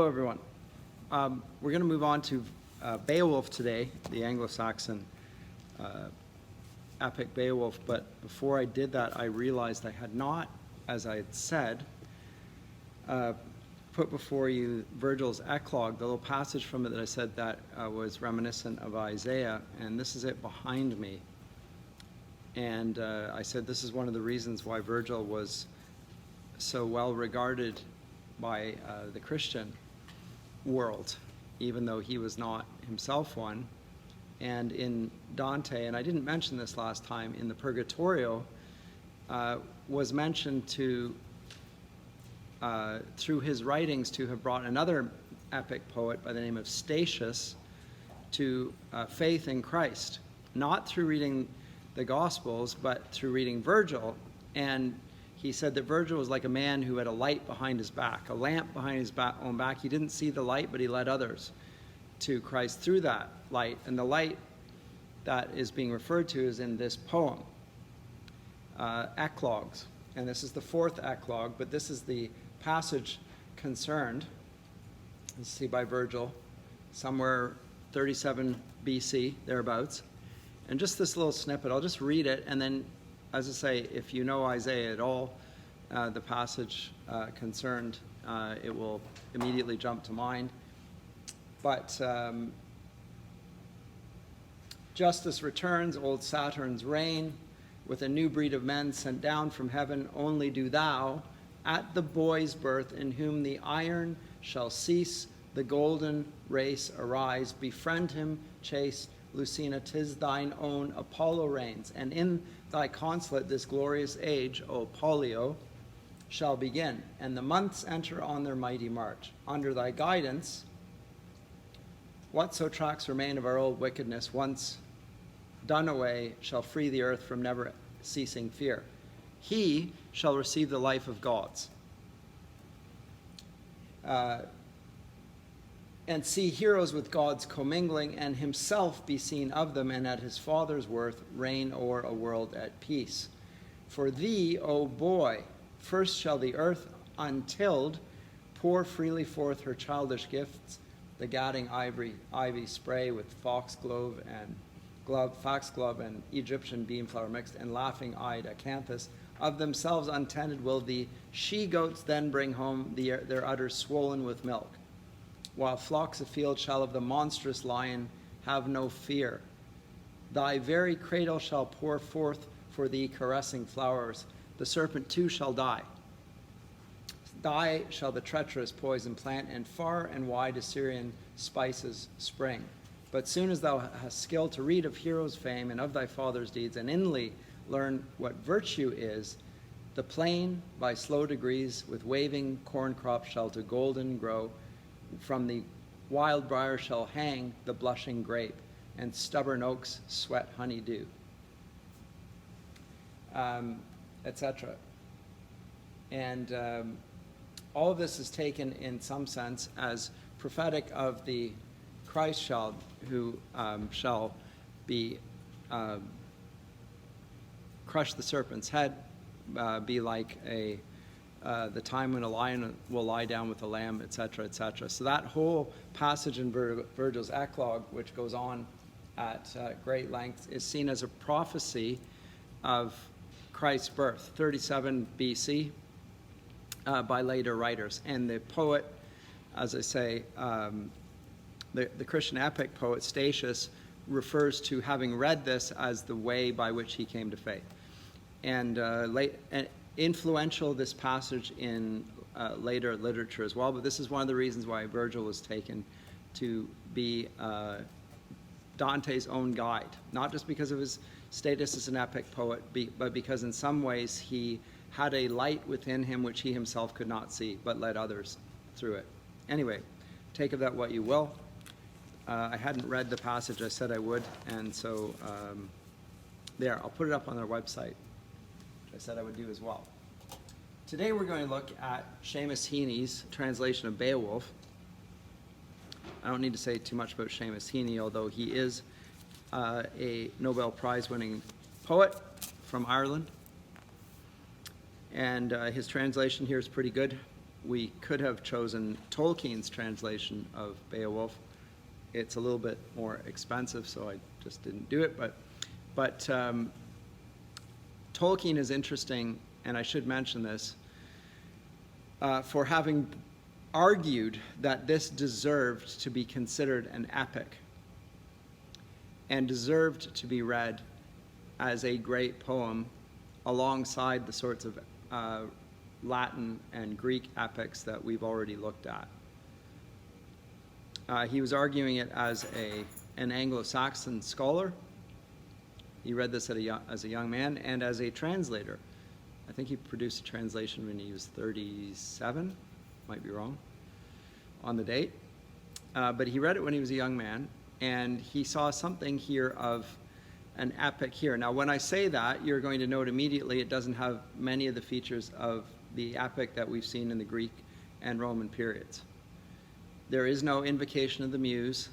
everyone. We're going to move on to Beowulf today, the Anglo-Saxon epic Beowulf. But before I did that, I realized I had not, as I had said, put before you Virgil's eclogue, the little passage from it that I said that was reminiscent of Isaiah, and this is it behind me. And I said this is one of the reasons why Virgil was so well regarded by the Christian world, even though he was not himself one. And in Dante, and I didn't mention this last time, in the Purgatorio, was mentioned to, through his writings, to have brought another epic poet by the name of Statius to faith in Christ, not through reading the Gospels, but through reading Virgil. And he said that Virgil was like a man who had a light behind his back, a lamp behind his own back. He didn't see the light, but he led others to Christ through that light. And the light that is being referred to is in this poem, Eclogues. And this is the fourth eclogue, but this is the passage concerned. Let's see, by Virgil, somewhere 37 BC, thereabouts. And just this little snippet, I'll just read it, and then, as I say, if you know Isaiah at all, the passage concerned, it will immediately jump to mind. But justice returns, old Saturn's reign, with a new breed of men sent down from heaven. Only do thou, at the boy's birth, in whom the iron shall cease, the golden race arise. Befriend him, chaste Lucina, 'tis thine own Apollo reigns, and in thy consulate this glorious age, O Pollio, shall begin, and the months enter on their mighty march. Under thy guidance, whatso tracks remain of our old wickedness, once done away, shall free the earth from never ceasing fear. He shall receive the life of gods, and see heroes with gods commingling, and himself be seen of them, and at his father's worth reign o'er a world at peace. For thee, O boy, first shall the earth untilled pour freely forth her childish gifts, the gadding ivy spray with foxglove and Egyptian beamflower mixed, and laughing-eyed acanthus. Of themselves untended will the she-goats then bring home their udders swollen with milk, while flocks afield shall of the monstrous lion have no fear. Thy very cradle shall pour forth for thee caressing flowers. The serpent too shall die. Die shall the treacherous poison plant, and far and wide Assyrian spices spring. But soon as thou hast skill to read of heroes' fame and of thy father's deeds, and inly learn what virtue is, the plain by slow degrees with waving corn crops shall to golden grow. From the wild briar shall hang the blushing grape, and stubborn oaks sweat honeydew, etc. And all of this is taken in some sense as prophetic of the Christ child who shall be crush the serpent's head, be like the time when a lion will lie down with a lamb, etc., etc. So that whole passage in Virgil's eclogue, which goes on at great length, is seen as a prophecy of Christ's birth, 37 BC, by later writers. And the poet, as I say, the Christian epic poet Statius refers to having read this as the way by which he came to faith. And influential, this passage in later literature as well, but this is one of the reasons why Virgil was taken to be Dante's own guide, not just because of his status as an epic poet, but because in some ways he had a light within him which he himself could not see, but led others through it. Anyway, take of that what you will. I hadn't read the passage I said I would, and so there, I'll put it up on our website, which I said I would do as well. Today we're going to look at Seamus Heaney's translation of Beowulf. I don't need to say too much about Seamus Heaney, although he is a Nobel Prize-winning poet from Ireland. And his translation here is pretty good. we could have chosen Tolkien's translation of Beowulf. It's a little bit more expensive, so I just didn't do it. But Tolkien is interesting, and I should mention this, for having argued that this deserved to be considered an epic and deserved to be read as a great poem alongside the sorts of Latin and Greek epics that we've already looked at. He was arguing it as an Anglo-Saxon scholar. He read this as a young man and as a translator. I think he produced a translation when he was 37, might be wrong on the date. But he read it when he was a young man, and he saw something here of an epic here. Now, when I say that, you're going to note immediately it doesn't have many of the features of the epic that we've seen in the Greek and Roman periods. There is no invocation of the muse.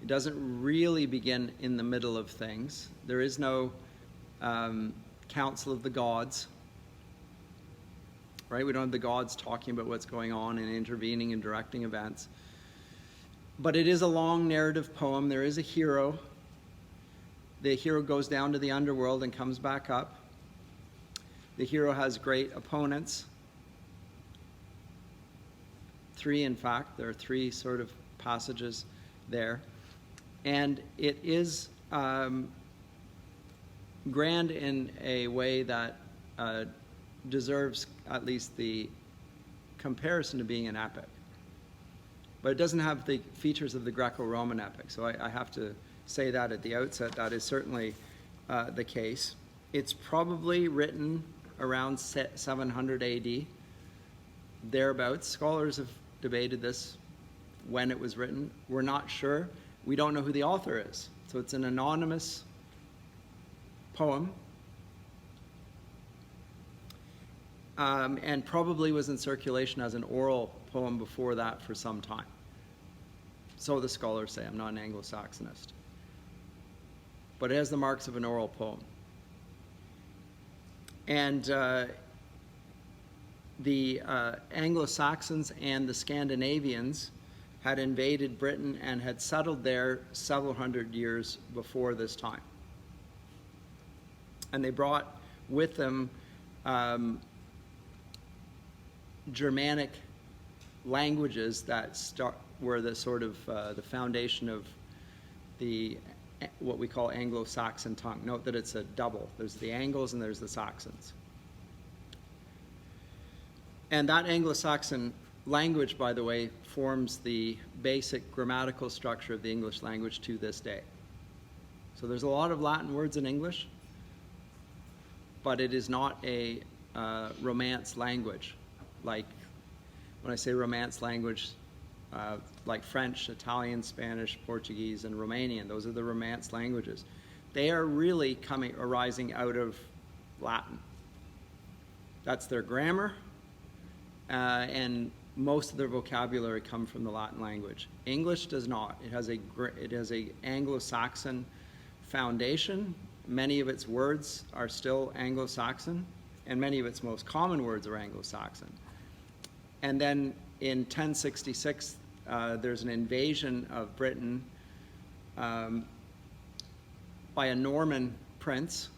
It doesn't really begin in the middle of things. There is no council of the gods, right? We don't have the gods talking about what's going on and intervening and directing events. But it is a long narrative poem. There is a hero. The hero goes down to the underworld and comes back up. The hero has great opponents. 3, in fact. There are 3 sort of passages there. And it is grand in a way that deserves at least the comparison to being an epic. But it doesn't have the features of the Greco-Roman epic. So I have to say that at the outset. That is certainly the case. It's probably written around 700 AD, thereabouts. Scholars have debated this when it was written. We're not sure. We don't know who the author is. So it's an anonymous poem, and probably was in circulation as an oral poem before that for some time. So the scholars say. I'm not an Anglo-Saxonist. But it has the marks of an oral poem. And the Anglo-Saxons and the Scandinavians had invaded Britain and had settled there several hundred years before this time. And they brought with them Germanic languages that were the sort of the foundation of what we call Anglo-Saxon tongue. Note that it's a double. There's the Angles and there's the Saxons. And that Anglo-Saxon language, by the way, forms the basic grammatical structure of the English language to this day. So there's a lot of Latin words in English, but it is not a Romance language. Like, when I say Romance language, like French, Italian, Spanish, Portuguese, and Romanian. Those are the Romance languages. They are really arising out of Latin. That's their grammar, and most of their vocabulary come from the Latin language. English does not. It has a Anglo-Saxon foundation. Many of its words are still Anglo-Saxon, and many of its most common words are Anglo-Saxon. And then in 1066, there's an invasion of Britain by a Norman prince.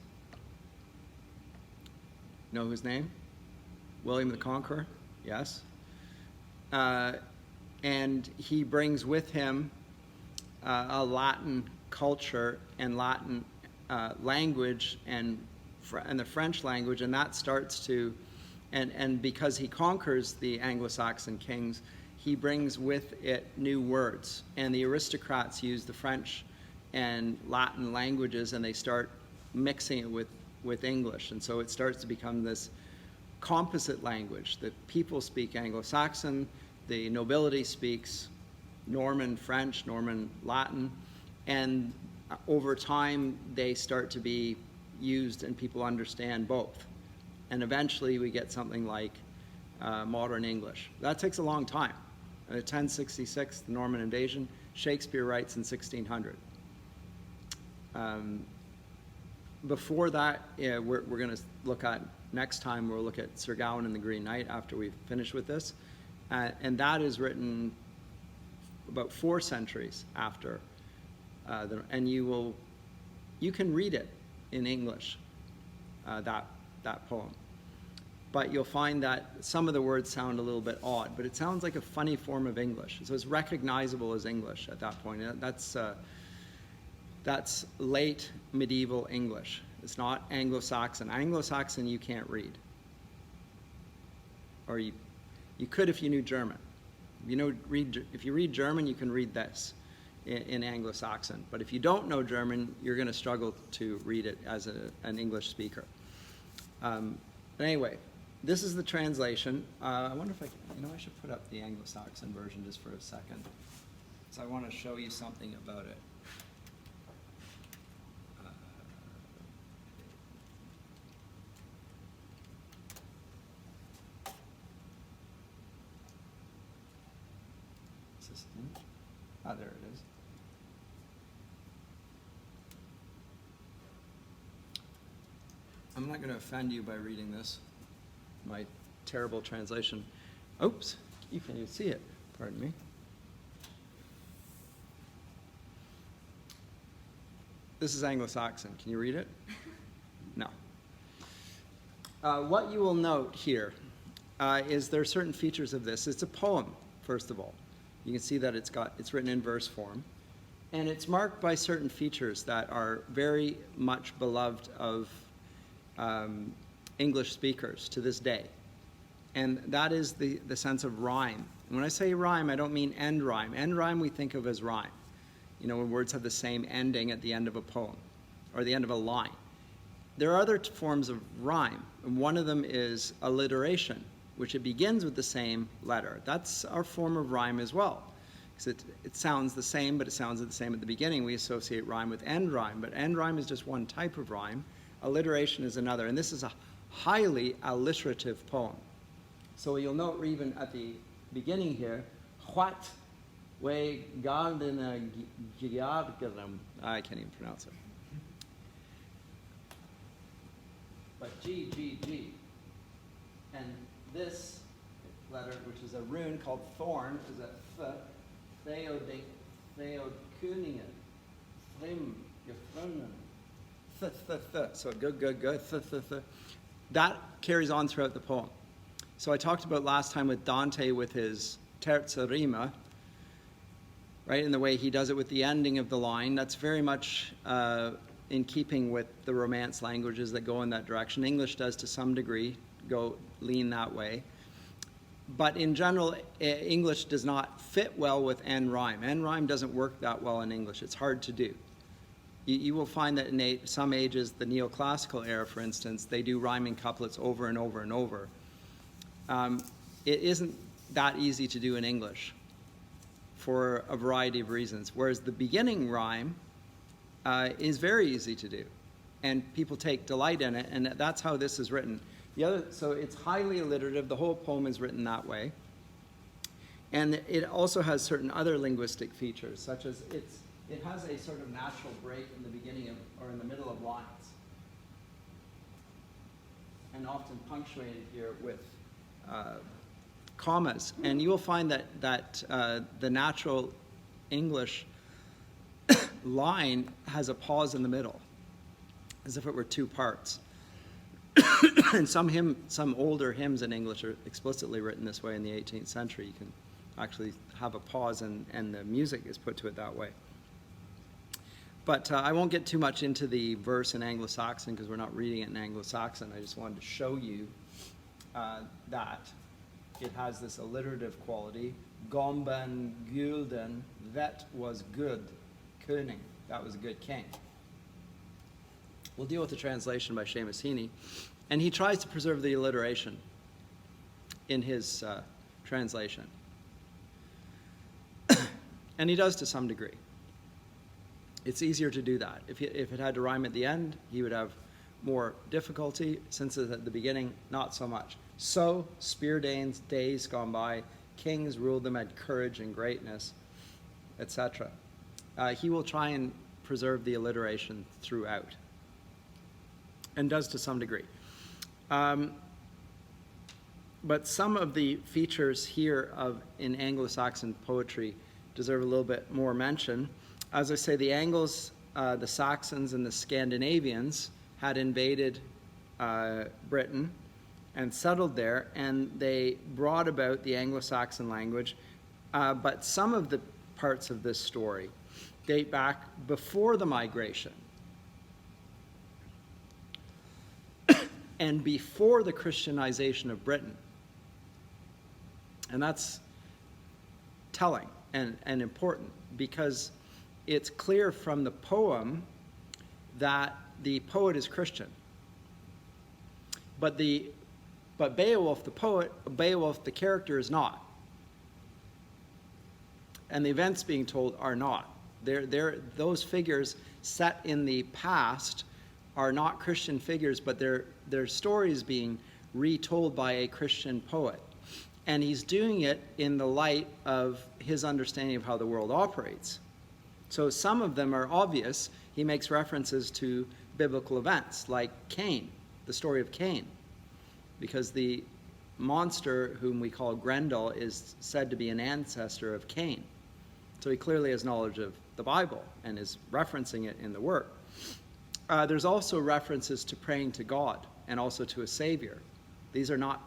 Know his name? William the Conqueror? Yes. And he brings with him a Latin culture and Latin language and the French language, and that starts to, and because he conquers the Anglo-Saxon kings, he brings with it new words. And the aristocrats use the French and Latin languages, and they start mixing it with English. And so it starts to become this composite language. The people speak Anglo-Saxon, the nobility speaks Norman French, Norman Latin, and over time they start to be used and people understand both. And eventually we get something like modern English. That takes a long time. In 1066, the Norman invasion, Shakespeare writes in 1600. Before that, we're going to look at next time we'll look at Sir Gawain and the Green Knight after we've finished with this. And that is written about 4 centuries after. And you can read it in English, that poem. But you'll find that some of the words sound a little bit odd, but it sounds like a funny form of English. So it's recognizable as English at that point. That's late medieval English. It's not Anglo-Saxon. Anglo-Saxon you can't read. Or you could if you knew German. If you read German, you can read this in Anglo-Saxon. But if you don't know German, you're going to struggle to read it as an English speaker. But anyway, this is the translation. I wonder if I should put up the Anglo-Saxon version just for a second. So I want to show you something about it. Is this in? Ah, there it is. I'm not going to offend you by reading this, my terrible translation. Oops, you can't even see it. Pardon me. This is Anglo-Saxon. Can you read it? No. What you will note here is there are certain features of this. It's a poem, first of all. You can see that it's written in verse form. And it's marked by certain features that are very much beloved of English speakers to this day. And that is the sense of rhyme. And when I say rhyme, I don't mean end rhyme. End rhyme we think of as rhyme. When words have the same ending at the end of a poem or the end of a line. There are other forms of rhyme, and one of them is alliteration, which it begins with the same letter. That's our form of rhyme as well. Because it sounds the same, but it sounds the same at the beginning. We associate rhyme with end rhyme, but end rhyme is just one type of rhyme. Alliteration is another, and this is a highly alliterative poem. So you'll note even at the beginning here, what we gardena giargaram. I can't even pronounce it. But G, G, G. And this letter, which is a rune called thorn, is a th, theodkuningen, thrim, gefrunnen. So good. That carries on throughout the poem. So I talked about last time with Dante with his terza rima, right, and the way he does it with the ending of the line. That's very much in keeping with the Romance languages that go in that direction. English does to some degree lean that way. But in general, English does not fit well with end rhyme. End rhyme doesn't work that well in English. It's hard to do. You will find that in some ages, the neoclassical era, for instance, they do rhyming couplets over and over and over. It isn't that easy to do in English for a variety of reasons, whereas the beginning rhyme is very easy to do, and people take delight in it, and that's how this is written. So it's highly alliterative. The whole poem is written that way. And it also has certain other linguistic features, such as it has a sort of natural break in the beginning or in the middle of lines, and often punctuated here with commas. And you will find that the natural English line has a pause in the middle, as if it were 2 parts. And some older hymns in English are explicitly written this way in the 18th century. You can actually have a pause, and the music is put to it that way. But I won't get too much into the verse in Anglo-Saxon because we're not reading it in Anglo-Saxon. I just wanted to show you that it has this alliterative quality. Gomben Gulden, that was good. König, that was a good king. We'll deal with the translation by Seamus Heaney. And he tries to preserve the alliteration in his translation. And he does to some degree. It's easier to do that. If it had to rhyme at the end, he would have more difficulty. Since it's at the beginning, not so much. So, Speardane's days gone by, kings ruled them, had courage and greatness, etc. He will try and preserve the alliteration throughout, and does to some degree. But some of the features here in Anglo-Saxon poetry deserve a little bit more mention. As I say, the Angles, the Saxons, and the Scandinavians had invaded Britain and settled there, and they brought about the Anglo-Saxon language. But some of the parts of this story date back before the migration and before the Christianization of Britain. And that's telling and important, because it's clear from the poem that the poet is Christian. But Beowulf, the poet, Beowulf, the character, is not. And the events being told are not. Those figures set in the past are not Christian figures, but they're stories being retold by a Christian poet. And he's doing it in the light of his understanding of how the world operates. So some of them are obvious. He makes references to biblical events, like Cain, the story of Cain, because the monster whom we call Grendel is said to be an ancestor of Cain. So he clearly has knowledge of the Bible and is referencing it in the work. There's also references to praying to God and also to a Savior. These are not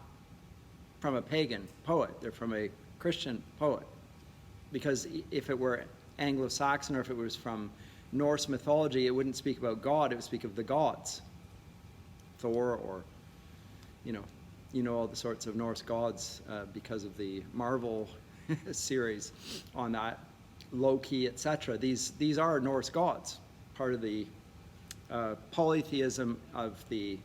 from a pagan poet, they're from a Christian poet. Because if it were Anglo-Saxon or if it was from Norse mythology, it wouldn't speak about God, it would speak of the gods. Thor, or, you know all the sorts of Norse gods because of the Marvel series on that, Loki, etc. These are Norse gods, part of the polytheism of the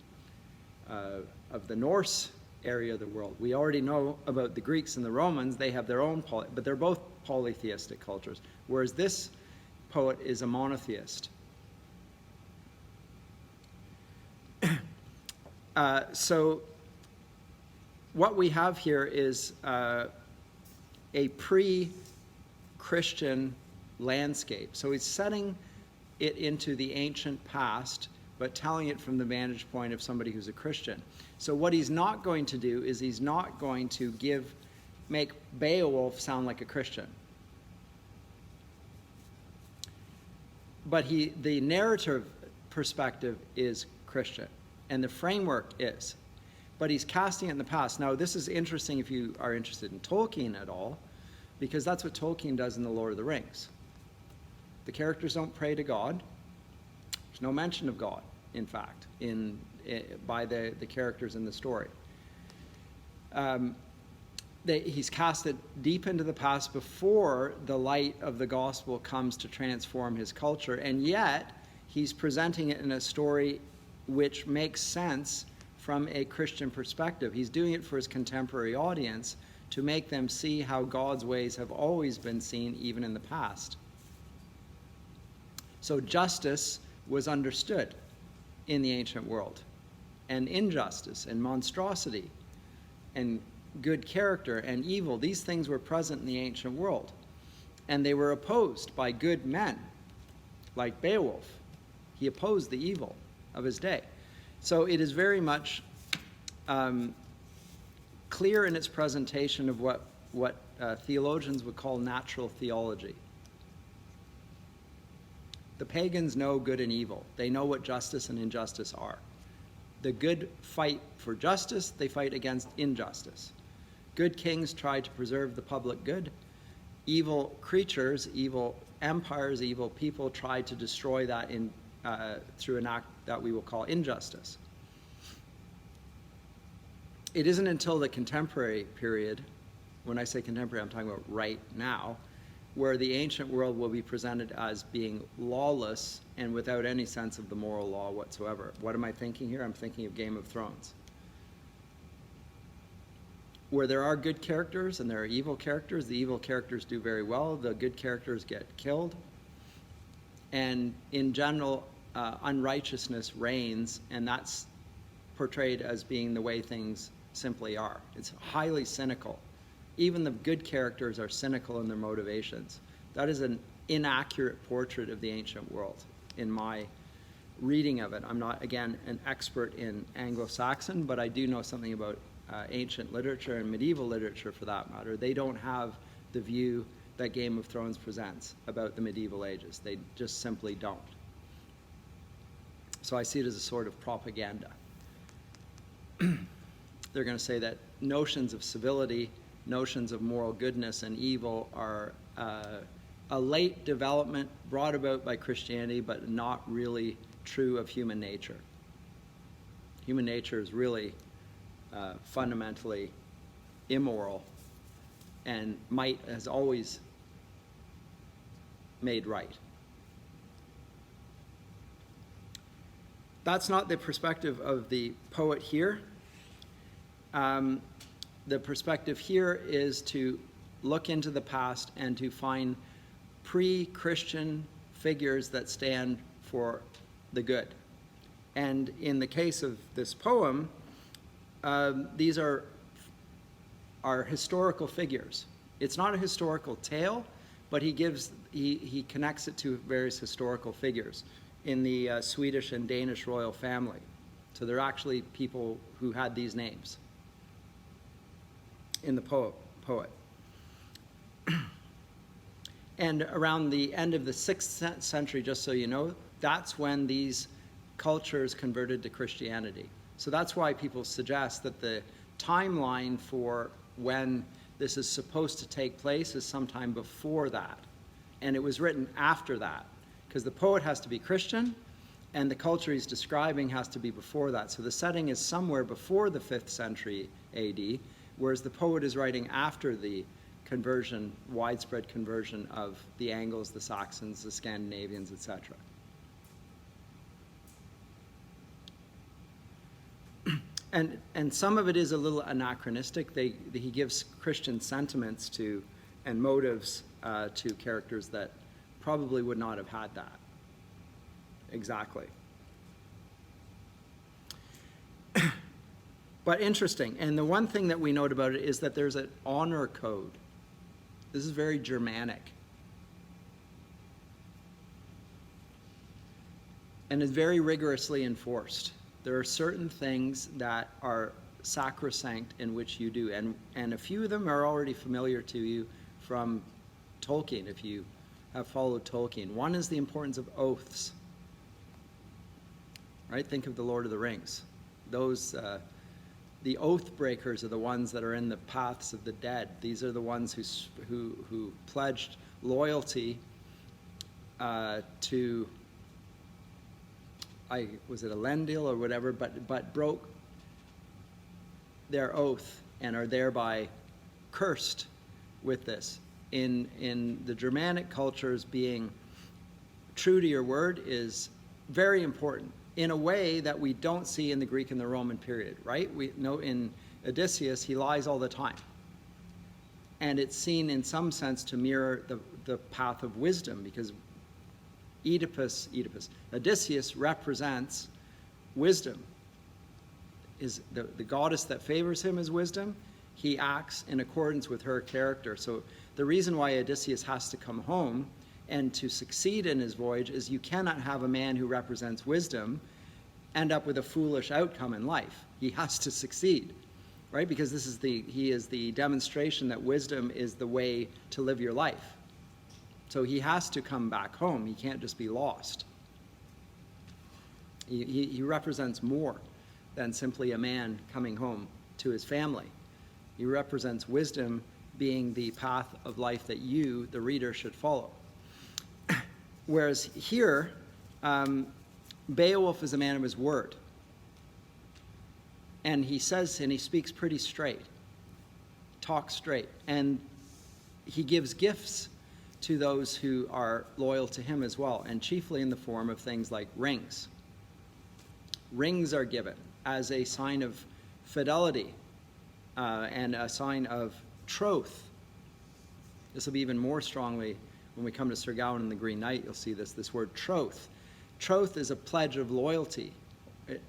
Norse area of the world. We already know about the Greeks and the Romans. They have their own, but they're both polytheistic cultures, whereas this poet is a monotheist. So what we have here is a pre-Christian landscape. So he's setting it into the ancient past, but telling it from the vantage point of somebody who's a Christian. So what he's not going to do is he's not going to make Beowulf sound like a Christian. But the narrative perspective is Christian, and the framework is. But he's casting it in the past. Now, this is interesting if you are interested in Tolkien at all, because that's what Tolkien does in The Lord of the Rings. The characters don't pray to God. There's no mention of God, in fact, by the characters in the story. He's cast it deep into the past before the light of the gospel comes to transform his culture, and yet he's presenting it in a story which makes sense from a Christian perspective. He's doing it for his contemporary audience to make them see how God's ways have always been seen, even in the past. So justice was understood in the ancient world, and injustice and monstrosity and good character and evil, these things were present in the ancient world, and they were opposed by good men like Beowulf. He opposed the evil of his day. So it is very much clear in its presentation of what theologians would call natural theology. The pagans know good and evil. They know what justice and injustice are. The good fight for justice, they fight against injustice. Good kings try to preserve the public good. Evil creatures, evil empires, evil people try to destroy that through an act that we will call injustice. It isn't until the contemporary period, when I say contemporary, I'm talking about right now, where the ancient world will be presented as being lawless and without any sense of the moral law whatsoever. What am I thinking here? I'm thinking of Game of Thrones, where there are good characters and there are evil characters. The evil characters do very well. The good characters get killed. And in general, unrighteousness reigns, and that's portrayed as being the way things simply are. It's highly cynical. Even the good characters are cynical in their motivations. That is an inaccurate portrait of the ancient world, in my reading of it. I'm not, again, an expert in Anglo-Saxon, but I do know something about ancient literature and medieval literature for that matter. They don't have the view that Game of Thrones presents about the medieval ages. They just simply don't. So I see it as a sort of propaganda. They're going to say that notions of civility, notions of moral goodness and evil are a late development brought about by Christianity, but not really true of human nature. Human nature is really fundamentally immoral, and might has always made right. That's not the perspective of the poet here. The perspective here is to look into the past and to find pre-Christian figures that stand for the good. And in the case of this poem, these are historical figures. It's not a historical tale, but he connects it to various historical figures in the Swedish and Danish royal family. So they're actually people who had these names in the poet. And around the end of the 6th century, just so you know, that's when these cultures converted to Christianity. So that's why people suggest that the timeline for when this is supposed to take place is sometime before that. And it was written after that, because the poet has to be Christian, and the culture he's describing has to be before that. So the setting is somewhere before the 5th century AD, whereas the poet is writing after the conversion, widespread conversion of the Angles, the Saxons, the Scandinavians, etc. And some of it is a little anachronistic. He gives Christian sentiments to and motives to characters that probably would not have had that. Exactly. But interesting. And the one thing that we note about it is that there's an honor code. This is very Germanic. And is very rigorously enforced. There are certain things that are sacrosanct in which you do, and a few of them are already familiar to you from Tolkien, if you have followed Tolkien. One is the importance of oaths. Right? Think of the Lord of the Rings. Those, the oath breakers are the ones that are in the paths of the dead. These are the ones who pledged loyalty to, was it Elendil or whatever, but broke their oath and are thereby cursed with this. In the Germanic cultures, being true to your word is very important in a way that we don't see in the Greek and the Roman period, right? We know in Odysseus, he lies all the time. And it's seen in some sense to mirror the path of wisdom, because Odysseus represents wisdom. Is the goddess that favors him is wisdom. He acts in accordance with her character. So the reason why Odysseus has to come home and to succeed in his voyage is you cannot have a man who represents wisdom end up with a foolish outcome in life. He has to succeed, right? Because he is the demonstration that wisdom is the way to live your life. So he has to come back home. He can't just be lost. He represents more than simply a man coming home to his family. He represents wisdom being the path of life that you, the reader, should follow. Whereas here, Beowulf is a man of his word. And he says, and he speaks pretty straight, talks straight. And he gives gifts to those who are loyal to him as well, and chiefly in the form of things like rings. Rings are given as a sign of fidelity and a sign of troth. This will be even more strongly when we come to Sir Gawain and the Green Knight. You'll see this word troth. Troth is a pledge of loyalty,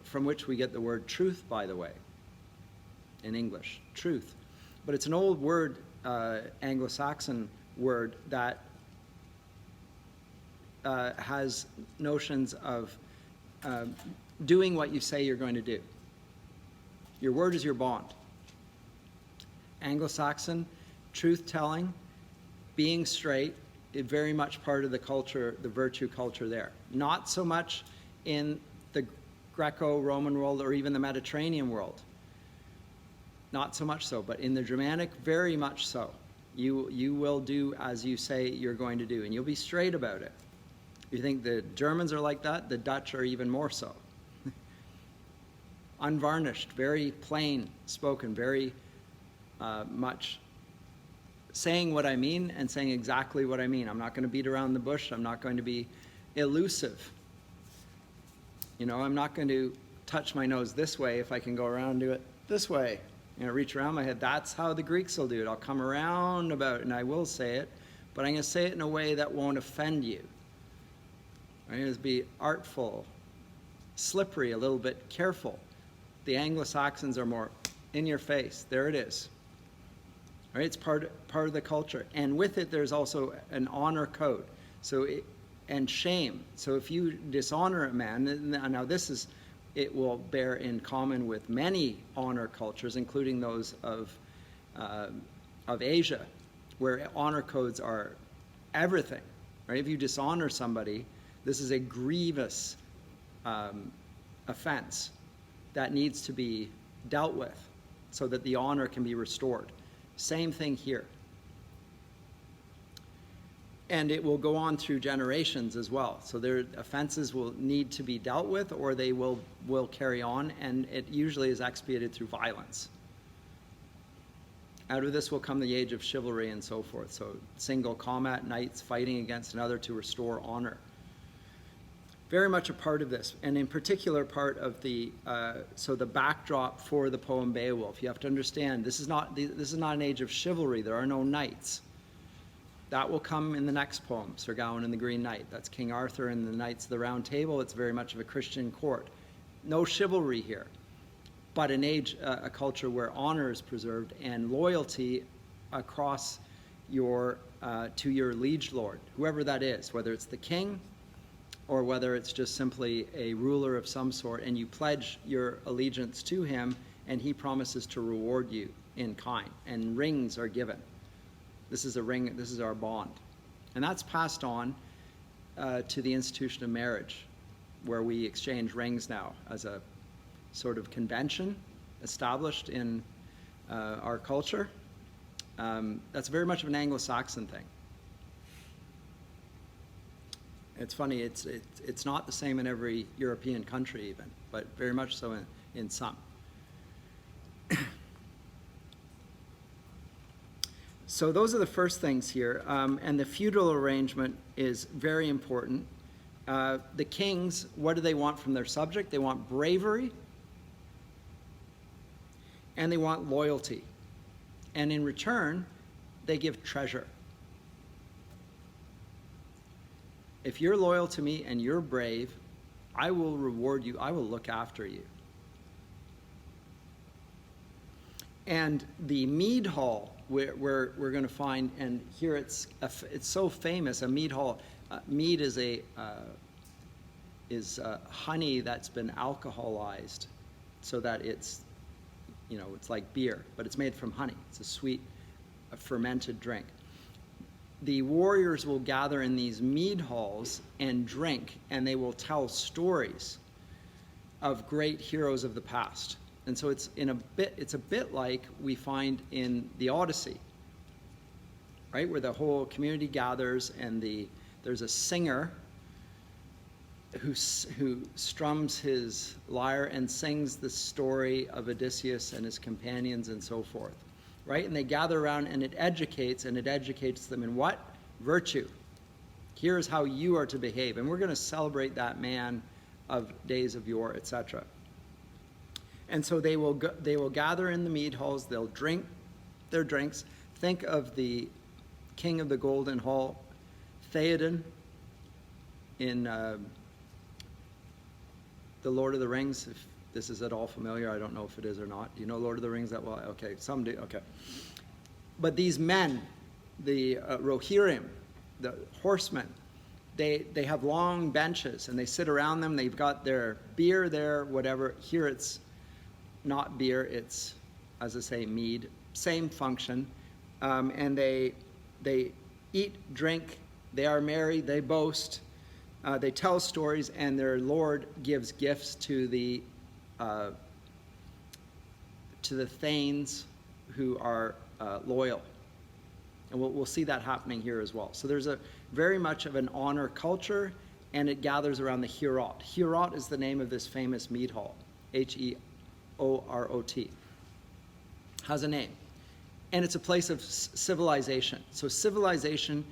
from which we get the word truth, by the way, in English, truth. But it's an old word, Anglo-Saxon word, that has notions of doing what you say you're going to do. Your word is your bond. Anglo-Saxon, truth-telling, being straight, is very much part of the culture, the virtue culture there. Not so much in the Greco-Roman world or even the Mediterranean world. Not so much so, but in the Germanic, very much so. You will do as you say you're going to do, and you'll be straight about it. You think the Germans are like that? The Dutch are even more so. Unvarnished, very plain spoken, very much saying what I mean and saying exactly what I mean. I'm not going to beat around the bush. I'm not going to be elusive. You know, I'm not going to touch my nose this way if I can go around and do it this way. You know, reach around my head. That's how the Greeks will do it. I'll come around about it and I will say it, but I'm going to say it in a way that won't offend you. I'm going to be artful, slippery, a little bit careful. The Anglo-Saxons are more in your face. There it is. Right? It's part of the culture. And with it, there's also an honor code. And shame. So if you dishonor a man, now it will bear in common with many honor cultures, including those of Asia, where honor codes are everything. Right? If you dishonor somebody, this is a grievous offense that needs to be dealt with so that the honor can be restored. Same thing here. And it will go on through generations as well. So their offenses will need to be dealt with, or they will carry on, and it usually is expiated through violence. Out of this will come the age of chivalry and so forth. So single combat knights fighting against another to restore honor. Very much a part of this, and in particular part of the backdrop for the poem Beowulf. You have to understand this is not an age of chivalry. There are no knights. That will come in the next poem, Sir Gawain and the Green Knight. That's King Arthur and the Knights of the Round Table. It's very much of a Christian court. No chivalry here, but an age, a culture where honor is preserved and loyalty across to your liege lord, whoever that is, whether it's the king or whether it's just simply a ruler of some sort, and you pledge your allegiance to him, and he promises to reward you in kind, and rings are given. This is a ring, this is our bond. And that's passed on to the institution of marriage, where we exchange rings now as a sort of convention established in our culture. That's very much of an Anglo-Saxon thing. It's funny, it's not the same in every European country even, but very much so in some. So those are the first things here, and the feudal arrangement is very important. The kings, what do they want from their subject? They want bravery, and they want loyalty. And in return, they give treasure. If you're loyal to me and you're brave, I will reward you. I will look after you. And the Mead Hall, where we're going to find, and here it's so famous, a Mead Hall. Mead is honey that's been alcoholized, so that it's like beer, but it's made from honey. It's a sweet, fermented drink. The warriors will gather in these mead halls and drink, and they will tell stories of great heroes of the past. And so it's a bit like we find in the Odyssey, right, where the whole community gathers, and there's a singer who strums his lyre and sings the story of Odysseus and his companions and so forth. Right? And they gather around, and it educates them in what? Virtue. Here's how you are to behave. And we're going to celebrate that man of days of yore, etc. And so they will gather in the mead halls. They'll drink their drinks. Think of the king of the Golden Hall, Theoden, in the Lord of the Rings. If this is at all familiar, I don't know if it is or not. Do you know Lord of the Rings that well? Okay, some do. Okay. But these men, the Rohirrim, the horsemen, they have long benches, and they sit around them. They've got their beer there, whatever. Here it's not beer, it's, as I say, mead. Same function. And they eat, drink, they are merry, they boast, they tell stories, and their lord gives gifts to the thanes who are loyal. And we'll see that happening here as well. So there's a very much of an honor culture, and it gathers around the Heorot. Heorot is the name of this famous mead hall, Heorot. Has a name. And it's a place of civilization. So civilization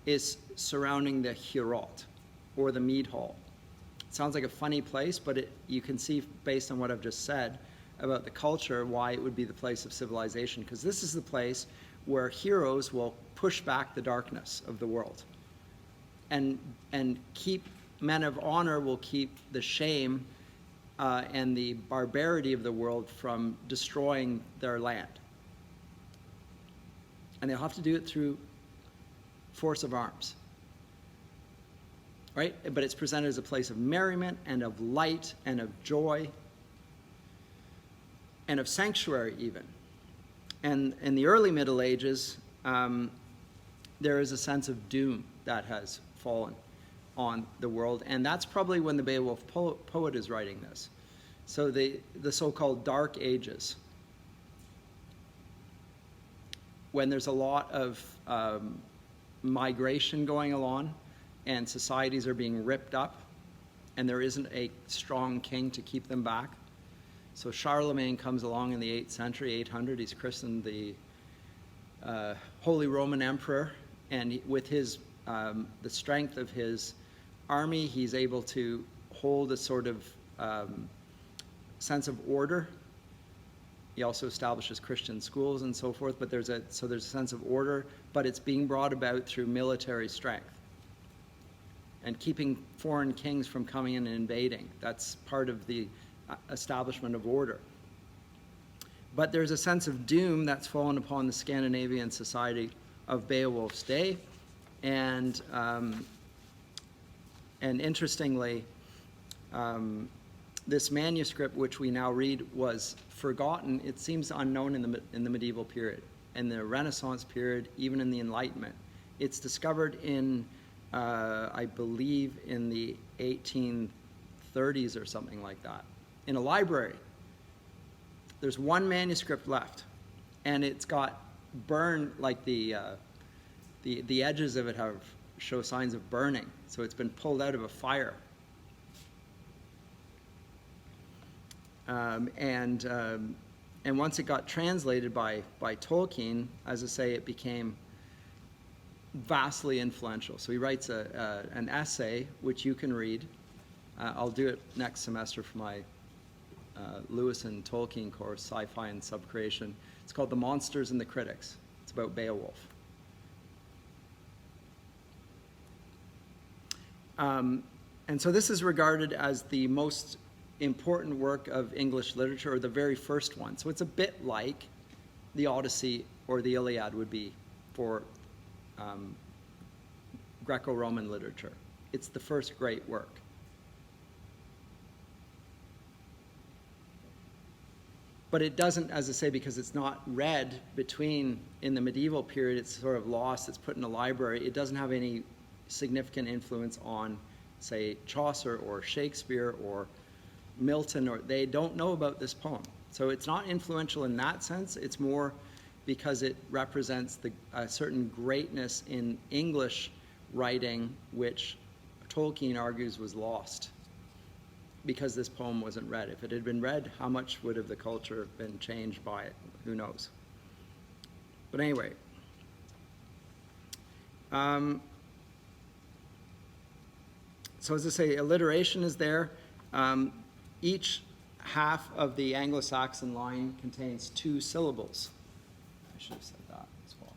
is surrounding the Heorot, or the mead hall. It sounds like a funny place, but you can see, based on what I've just said about the culture, why it would be the place of civilization, because this is the place where heroes will push back the darkness of the world, and men of honor will keep the shame and the barbarity of the world from destroying their land. And they'll have to do it through force of arms, right? But it's presented as a place of merriment and of light and of joy and of sanctuary even. And in the early Middle Ages, there is a sense of doom that has fallen on the world, and that's probably when the Beowulf poet is writing this. So the so-called Dark Ages, when there's a lot of migration going along, and societies are being ripped up, and there isn't a strong king to keep them back. So Charlemagne comes along in the 8th century, 800. He's christened the Holy Roman Emperor, and with his the strength of his army, he's able to hold a sort of sense of order. He also establishes Christian schools and so forth. But there's a sense of order, but it's being brought about through military strength and keeping foreign kings from coming in and invading. That's part of the establishment of order. But there's a sense of doom that's fallen upon the Scandinavian society of Beowulf's day, and interestingly, this manuscript, which we now read, was forgotten. It seems unknown in the medieval period, in the Renaissance period, even in the Enlightenment. It's discovered in, I believe, in the 1830s or something like that, in a library. There's one manuscript left, and it's got burned, like the edges of it show signs of burning. So it's been pulled out of a fire. And once it got translated by Tolkien, as I say, it became vastly influential. So he writes an essay, which you can read. I'll do it next semester for my Lewis and Tolkien course, Sci-Fi and Subcreation. It's called The Monsters and the Critics. It's about Beowulf. And so this is regarded as the most important work of English literature, or the very first one. So it's a bit like the Odyssey or the Iliad would be for Greco-Roman literature. It's the first great work. But it doesn't, as I say, because it's not read in the medieval period, it's sort of lost, it's put in a library. It doesn't have any significant influence on, say, Chaucer or Shakespeare or Milton, or they don't know about this poem. So it's not influential in that sense. It's more because it represents a certain greatness in English writing, which Tolkien argues was lost because this poem wasn't read. If it had been read, how much would have the culture been changed by it? Who knows? But anyway, so as I say, alliteration is there. Each half of the Anglo-Saxon line contains 2 syllables. I should have said that as well.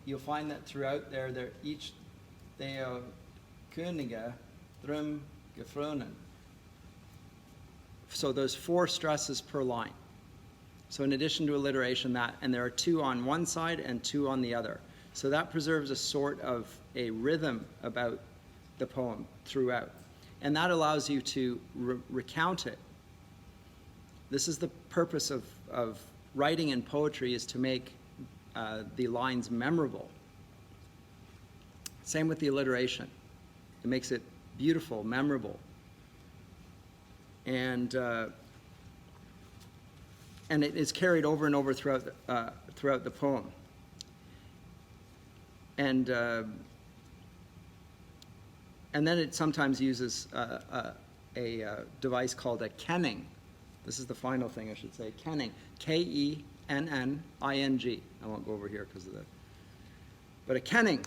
You'll find that throughout there, they are Könige, drum, gefronen. So there's 4 stresses per line. So in addition to alliteration, and there are 2 on one side and 2 on the other. So that preserves a sort of a rhythm about the poem throughout. And that allows you to recount it. This is the purpose of writing in poetry, is to make the lines memorable. Same with the alliteration. It makes it beautiful, memorable. And it is carried over and over throughout the poem. And then it sometimes uses a device called a kenning. This is the final thing I should say, kenning. Kenning. I won't go over here because of the... But a kenning.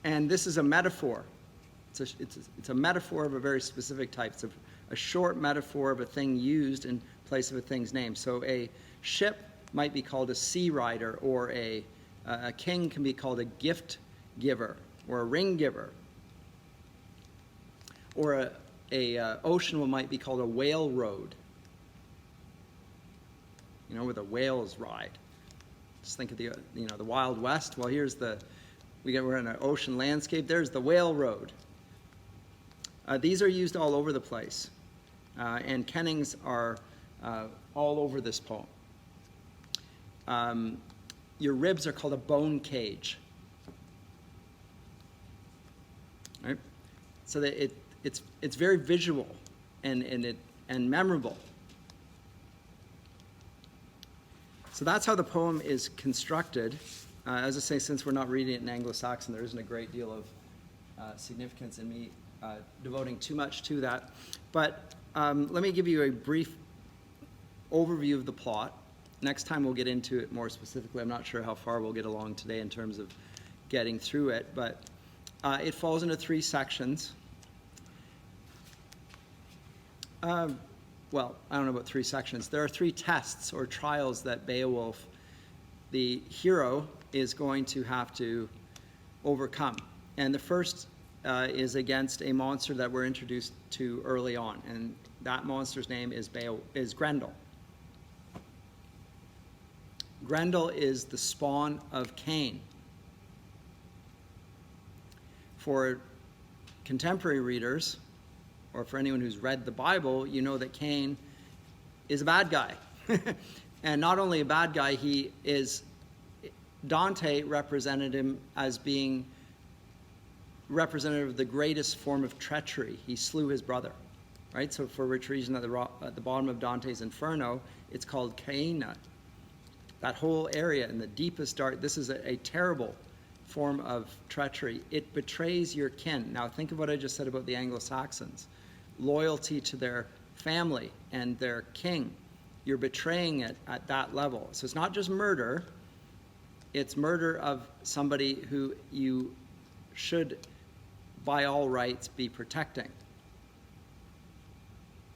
And this is a metaphor. It's a metaphor of a very specific type. It's a short metaphor of a thing used in place of a thing's name. So a ship might be called a sea rider, or a king can be called a gift giver, or a ring giver. Or a ocean might be called a whale road. You know, where the whales ride. Just think of the Wild West. Well, here's we're in an ocean landscape. There's the whale road. These are used all over the place, and kennings are all over this poem. Your ribs are called a bone cage. Right? So that it's very visual and memorable. So that's how the poem is constructed. As I say, since we're not reading it in Anglo-Saxon, there isn't a great deal of significance in me devoting too much to that. But let me give you a brief overview of the plot. Next time we'll get into it more specifically. I'm not sure how far we'll get along today in terms of getting through it, but it falls into 3 sections. Well, I don't know about 3 sections. There are 3 tests or trials that Beowulf, the hero, is going to have to overcome. And the first is against a monster that we're introduced to early on, and that monster's name is Grendel. Grendel is the spawn of Cain. For contemporary readers, or for anyone who's read the Bible, you know that Cain is a bad guy. And not only a bad guy, Dante represented him as being representative of the greatest form of treachery. He slew his brother, right? So for which reason at the bottom of Dante's Inferno, it's called Caina. That whole area in the deepest dark, this is a terrible form of treachery. It betrays your kin. Now think of what I just said about the Anglo-Saxons. Loyalty to their family and their king. You're betraying it at that level. So it's not just murder, it's murder of somebody who you should, by all rights, be protecting.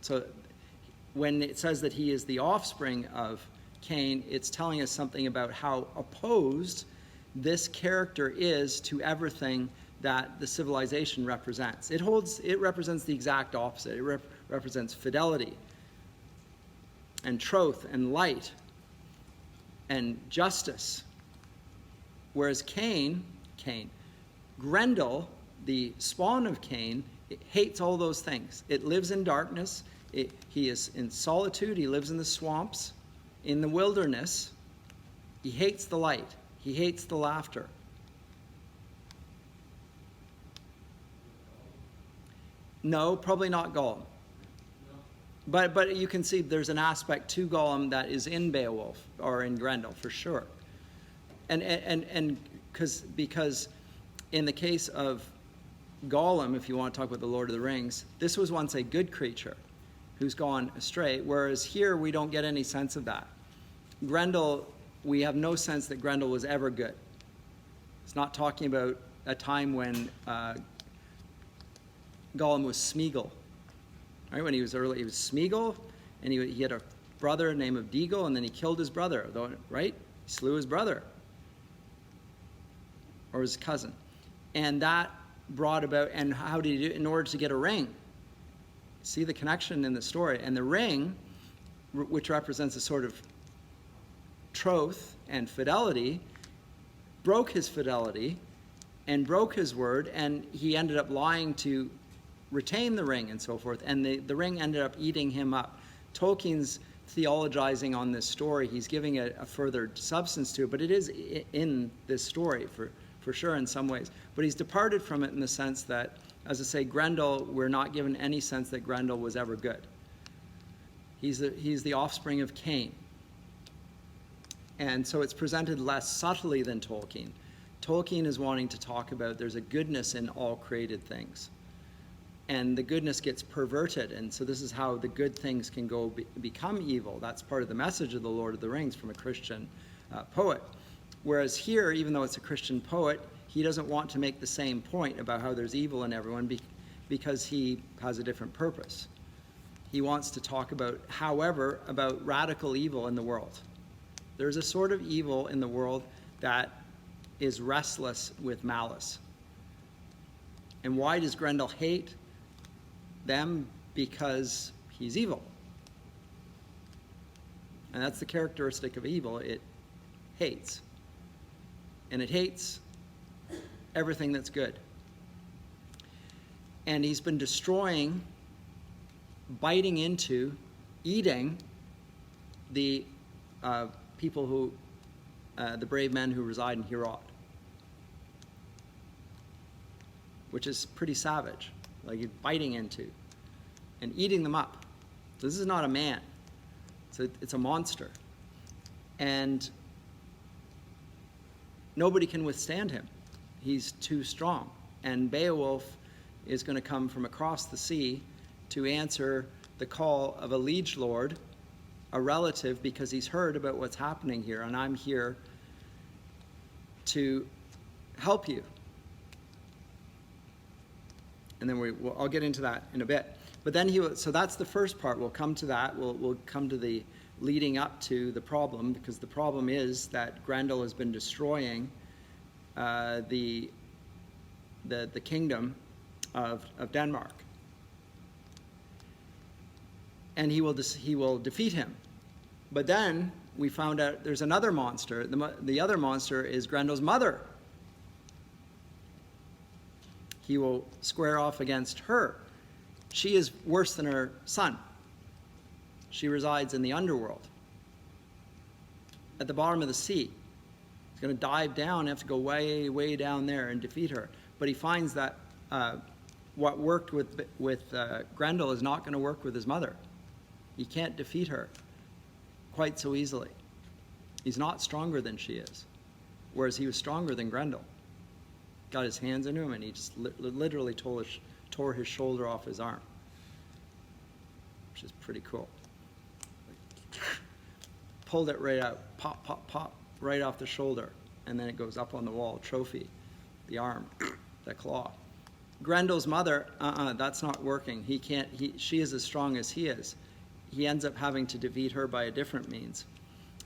So when it says that he is the offspring of Cain, it's telling us something about how opposed this character is to everything that the civilization represents. It represents the exact opposite. It represents fidelity and truth and light and justice. Whereas Grendel, the spawn of Cain, it hates all those things. It lives in darkness. He is in solitude. He lives in the swamps, in the wilderness. He hates the light. He hates the laughter. No, probably not Gollum. No. But you can see there's an aspect to Gollum that is in Beowulf or in Grendel for sure. And because in the case of Gollum, if you want to talk about the Lord of the Rings, this was once a good creature who's gone astray, whereas here we don't get any sense of that. Grendel, we have no sense that Grendel was ever good. It's not talking about a time when Gollum was Smeagol. Right? When he was early, he was Smeagol, and he had a brother named Deagle, and then he killed his brother, right? He slew his brother. Or his cousin. And that brought about, and how did he do it? In order to get a ring. See the connection in the story. And the ring, which represents a sort of troth and fidelity, broke his fidelity and broke his word, and he ended up lying to retain the ring and so forth, and the ring ended up eating him up. Tolkien's theologizing on this story. He's giving a further substance to it, but it is in this story for sure in some ways. But he's departed from it in the sense that, as I say, Grendel, we're not given any sense that Grendel was ever good. He's the offspring of Cain. And so it's presented less subtly than Tolkien. Tolkien is wanting to talk about there's a goodness in all created things. And the goodness gets perverted, and so this is how the good things can go become evil. That's part of the message of the Lord of the Rings from a Christian poet. Whereas here, even though it's a Christian poet, he doesn't want to make the same point about how there's evil in everyone because he has a different purpose. He wants to talk about, however, about radical evil in the world. There's a sort of evil in the world that is restless with malice. And why does Grendel hate them? Because he's evil. And that's the characteristic of evil. It hates. And it hates everything that's good. And he's been destroying, biting into, eating the people who, the brave men who reside in Heorot, which is pretty savage. Like he's biting into and eating them up. This is not a man. It's a monster. And nobody can withstand him. He's too strong. And Beowulf is going to come from across the sea to answer the call of a liege lord, a relative, because he's heard about what's happening here, and I'm here to help you. And then I'll get into that in a bit. But then so that's the first part. We'll come to that. We'll come to the leading up to the problem, because the problem is that Grendel has been destroying the kingdom of Denmark. And he will defeat him. But then we found out there's another monster. The other monster is Grendel's mother. He will square off against her. She is worse than her son. She resides in the underworld, at the bottom of the sea. He's going to dive down and have to go way, way down there and defeat her. But he finds that what worked with Grendel is not going to work with his mother. He can't defeat her quite so easily. He's not stronger than she is, whereas he was stronger than Grendel. Got his hands into him, and he just literally tore his shoulder off his arm, which is pretty cool. Pulled it right out, pop, pop, pop, right off the shoulder, and then it goes up on the wall, trophy, the arm, the claw. Grendel's mother, that's not working. She is as strong as he is. He ends up having to defeat her by a different means.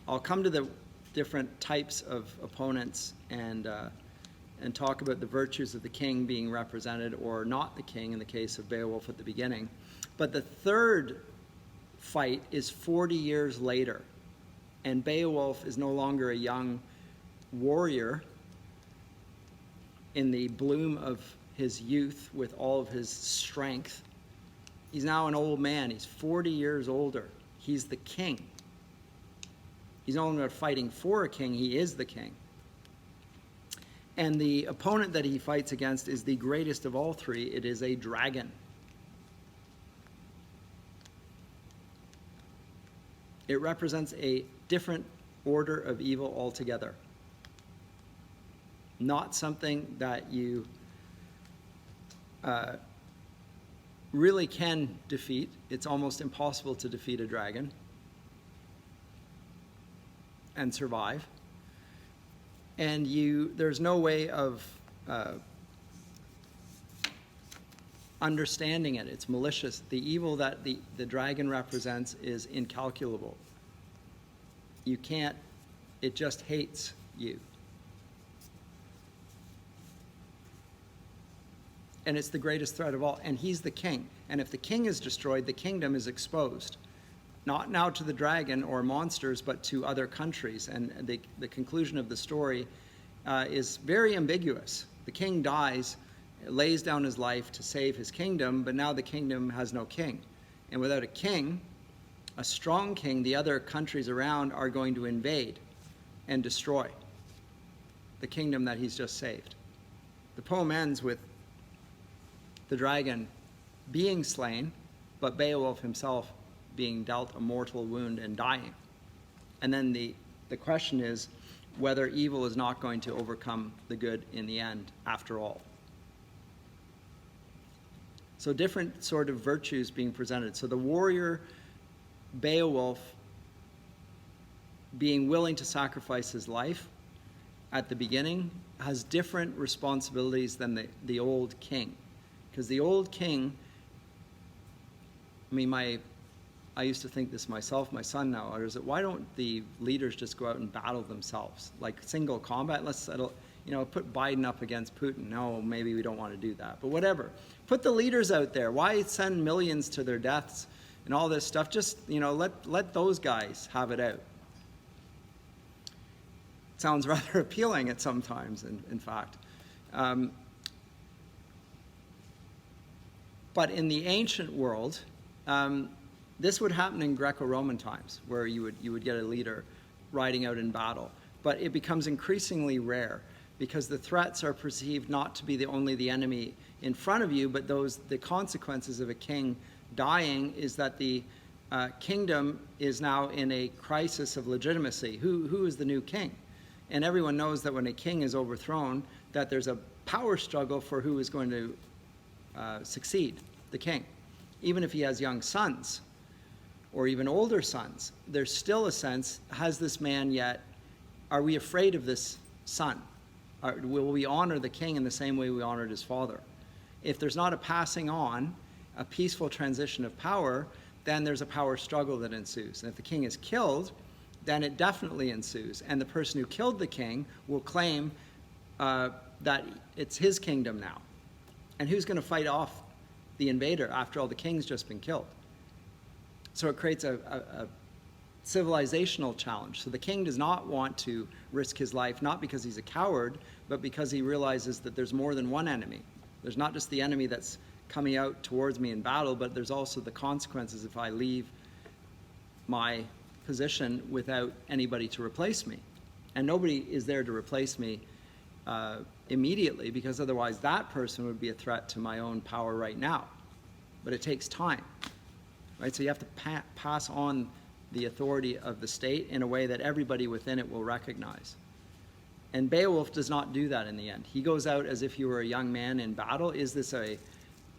I'll come to the different types of opponents and talk about the virtues of the king being represented or not the king in the case of Beowulf at the beginning. But the third fight is 40 years later, and Beowulf is no longer a young warrior in the bloom of his youth with all of his strength. He's now an old man. He's 40 years older. He's the king. He's no longer fighting for a king. He is the king. And the opponent that he fights against is the greatest of all three. It is a dragon. It represents a different order of evil altogether. Not something that you really can defeat. It's almost impossible to defeat a dragon and survive. And there's no way of understanding it. It's malicious. The evil that the dragon represents is incalculable. You can't, it just hates you. And it's the greatest threat of all. And he's the king. And if the king is destroyed, the kingdom is exposed. Not now to the dragon or monsters, but to other countries. And the conclusion of the story is very ambiguous. The king dies, lays down his life to save his kingdom, but now the kingdom has no king. And without a king, a strong king, the other countries around are going to invade and destroy the kingdom that he's just saved. The poem ends with the dragon being slain, but Beowulf himself being dealt a mortal wound and dying. And then the question is whether evil is not going to overcome the good in the end, after all. So different sort of virtues being presented. So the warrior Beowulf being willing to sacrifice his life at the beginning has different responsibilities than the old king. Because the old king, I used to think this myself, my son now, is that why don't the leaders just go out and battle themselves? Like single combat, let's settle, put Biden up against Putin. No, maybe we don't want to do that, but whatever. Put the leaders out there. Why send millions to their deaths and all this stuff? Just, let those guys have it out. It sounds rather appealing at some times, in fact. But in the ancient world, this would happen in Greco-Roman times, where you would get a leader riding out in battle. But it becomes increasingly rare because the threats are perceived not to be only the enemy in front of you, but the consequences of a king dying is that the kingdom is now in a crisis of legitimacy. Who is the new king? And everyone knows that when a king is overthrown, that there's a power struggle for who is going to succeed the king. Even if he has young sons or even older sons, there's still a sense, has this man yet, are we afraid of this son? Will we honor the king in the same way we honored his father? If there's not a passing on, a peaceful transition of power, then there's a power struggle that ensues. And if the king is killed, then it definitely ensues. And the person who killed the king will claim that it's his kingdom now. And who's going to fight off the invader after all the king's just been killed? So it creates a civilizational challenge. So the king does not want to risk his life, not because he's a coward, but because he realizes that there's more than one enemy. There's not just the enemy that's coming out towards me in battle, but there's also the consequences if I leave my position without anybody to replace me. And nobody is there to replace me immediately, because otherwise that person would be a threat to my own power right now. But it takes time, right? So you have to pass on the authority of the state in a way that everybody within it will recognize. And Beowulf does not do that in the end. He goes out as if he were a young man in battle. Is this a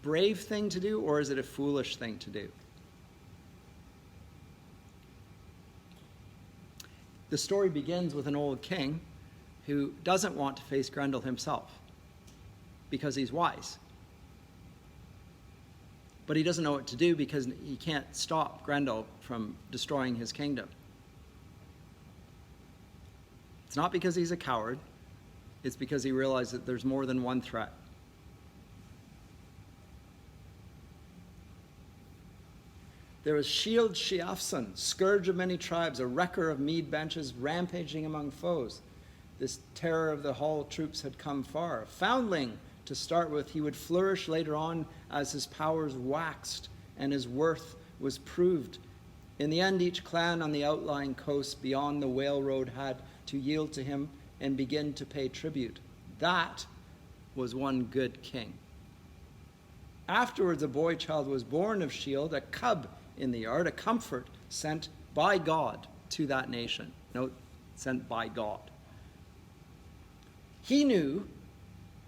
brave thing to do, or is it a foolish thing to do? The story begins with an old king who doesn't want to face Grendel himself because he's wise. But he doesn't know what to do because he can't stop Grendel from destroying his kingdom. It's not because he's a coward. It's because he realized that there's more than one threat. There was Shield Shiafson, scourge of many tribes, a wrecker of mead benches, rampaging among foes. This terror of the hall troops had come far. Foundling, to start with, he would flourish later on as his powers waxed and his worth was proved. In the end, each clan on the outlying coast beyond the whale road had to yield to him and begin to pay tribute. That was one good king. Afterwards, a boy child was born of Shield, a cub in the yard, a comfort sent by God to that nation. Note, sent by God. He knew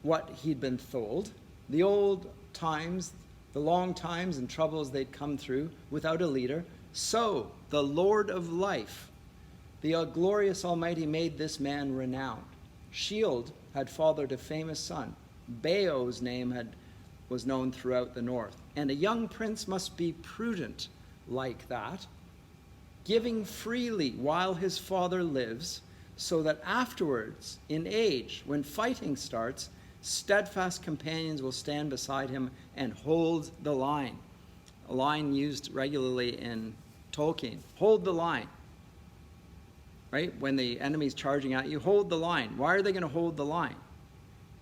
what he'd been told, the old times, the long times and troubles they'd come through without a leader. So the Lord of life, the glorious Almighty, made this man renowned. Shield had fathered a famous son. Beo's name was known throughout the north. And a young prince must be prudent like that, giving freely while his father lives, so that afterwards, in age, when fighting starts, steadfast companions will stand beside him and hold the line. A line used regularly in Tolkien. Hold the line. right? When the enemy's charging at you, hold the line. Why are they going to hold the line?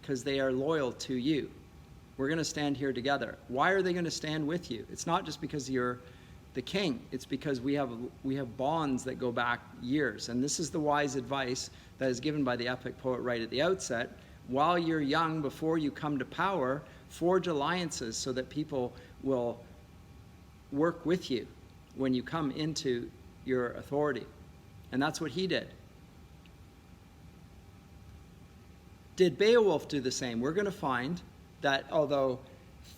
Because they are loyal to you. We're going to stand here together. Why are they going to stand with you? It's not just because you're the king. It's because we have bonds that go back years. And this is the wise advice that is given by the epic poet right at the outset. While you're young, before you come to power, forge alliances so that people will work with you when you come into your authority. And that's what he did. Did Beowulf do the same? We're going to find that although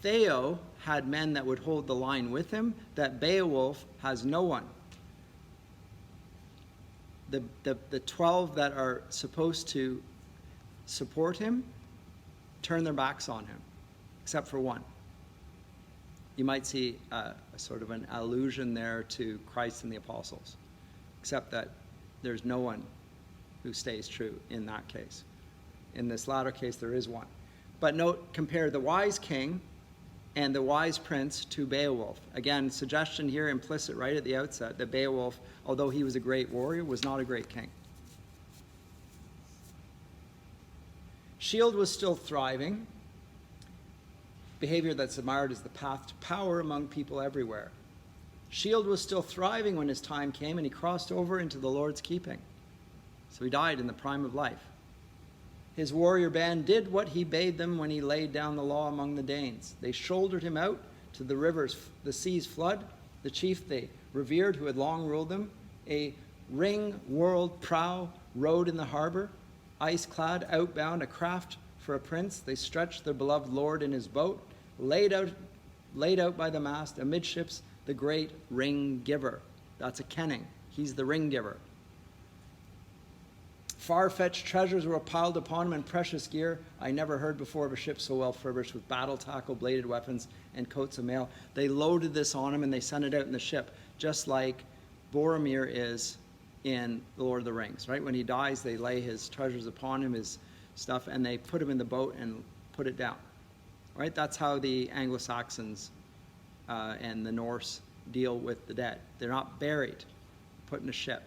Theo had men that would hold the line with him, that Beowulf has no one. The 12 that are supposed to support him turn their backs on him, except for one. You might see a sort of an allusion there to Christ and the apostles, except that there's no one who stays true in that case. In this latter case, there is one. But note, compare the wise king and the wise prince to Beowulf. Again, suggestion here implicit right at the outset that Beowulf, although he was a great warrior, was not a great king. Shield was still thriving. Behavior that's admired as the path to power among people everywhere. Shield was still thriving when his time came, and he crossed over into the Lord's keeping. So he died in the prime of life. His warrior band did what he bade them when he laid down the law among the Danes. They shouldered him out to the rivers, the sea's flood. The chief they revered who had long ruled them. A ring-whirled prow rode in the harbor. Ice-clad, outbound, a craft for a prince. They stretched their beloved lord in his boat, laid out by the mast, amidships the great ring-giver. That's a kenning. He's the ring-giver. Far-fetched treasures were piled upon him and precious gear. I never heard before of a ship so well furbished with battle tackle, bladed weapons, and coats of mail. They loaded this on him and they sent it out in the ship, just like Boromir is in The Lord of the Rings, right? When he dies, they lay his treasures upon him, his stuff, and they put him in the boat and put it down, right? That's how the Anglo-Saxons and the Norse deal with the dead. They're not buried, put in a ship.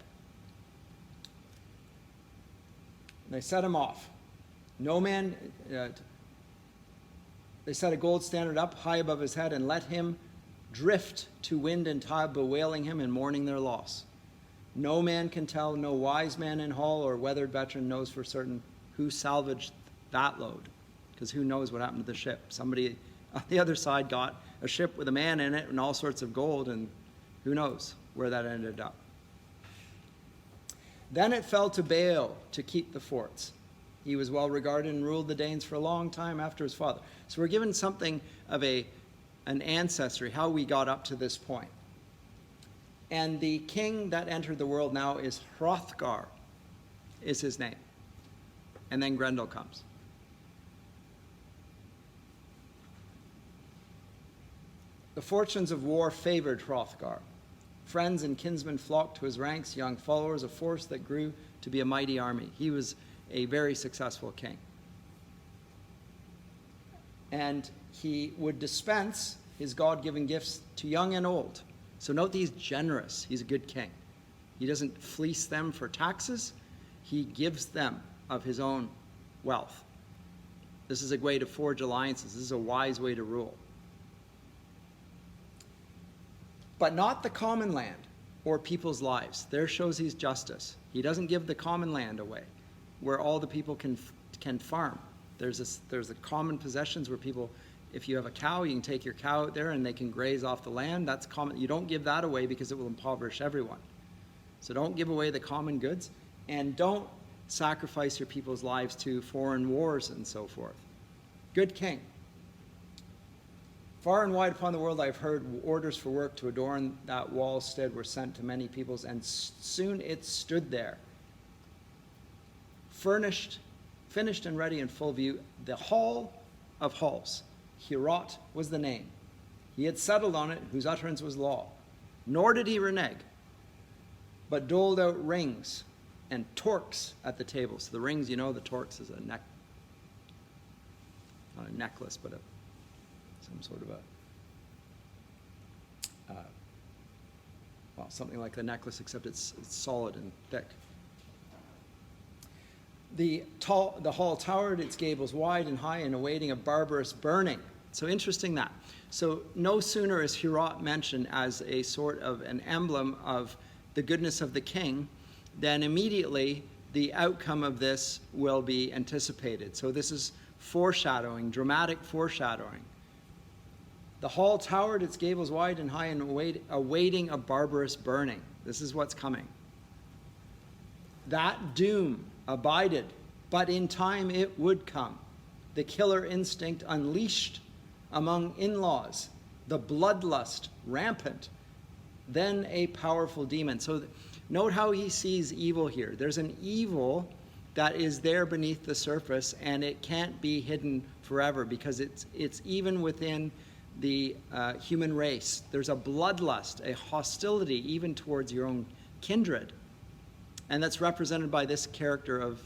They set him off. No man, they set a gold standard up high above his head and let him drift to wind and tide, bewailing him and mourning their loss. No man can tell, no wise man in hall or weathered veteran knows for certain who salvaged that load, because who knows what happened to the ship. Somebody on the other side got a ship with a man in it and all sorts of gold, and who knows where that ended up. Then it fell to Baal to keep the forts. He was well regarded and ruled the Danes for a long time after his father. So we're given something of an ancestry, how we got up to this point. And the king that entered the world now is Hrothgar, is his name. And then Grendel comes. The fortunes of war favored Hrothgar. Friends and kinsmen flocked to his ranks, young followers, a force that grew to be a mighty army. He was a very successful king. And he would dispense his God-given gifts to young and old. So note he's generous. He's a good king. He doesn't fleece them for taxes. He gives them of his own wealth. This is a way to forge alliances. This is a wise way to rule. But not the common land or people's lives. There shows he's justice. He doesn't give the common land away where all the people can farm. There's a common possessions where people, if you have a cow, you can take your cow out there and they can graze off the land. That's common. You don't give that away because it will impoverish everyone. So don't give away the common goods, and don't sacrifice your people's lives to foreign wars and so forth. Good king. Far and wide upon the world I've heard orders for work to adorn that wall stead were sent to many peoples, and soon it stood there, finished and ready in full view. The hall of halls, Heorot was the name. He had settled on it, whose utterance was law. Nor did he renege, but doled out rings and torques at the table. So the rings, you know, the torques is not a necklace, but some sort of something like the necklace, except it's solid and thick. The hall towered, its gables wide and high, and awaiting a barbarous burning. So interesting that. So no sooner is Heorot mentioned as a sort of an emblem of the goodness of the king, then immediately the outcome of this will be anticipated. So this is foreshadowing, dramatic foreshadowing. The hall towered, its gables wide and high, and awaiting a barbarous burning. This is what's coming. That doom abided, but in time it would come. The killer instinct unleashed among in-laws, the bloodlust rampant, then a powerful demon. So note how he sees evil here. There's an evil that is there beneath the surface, and it can't be hidden forever because it's even within the human race. There's a bloodlust, a hostility even towards your own kindred. And that's represented by this character of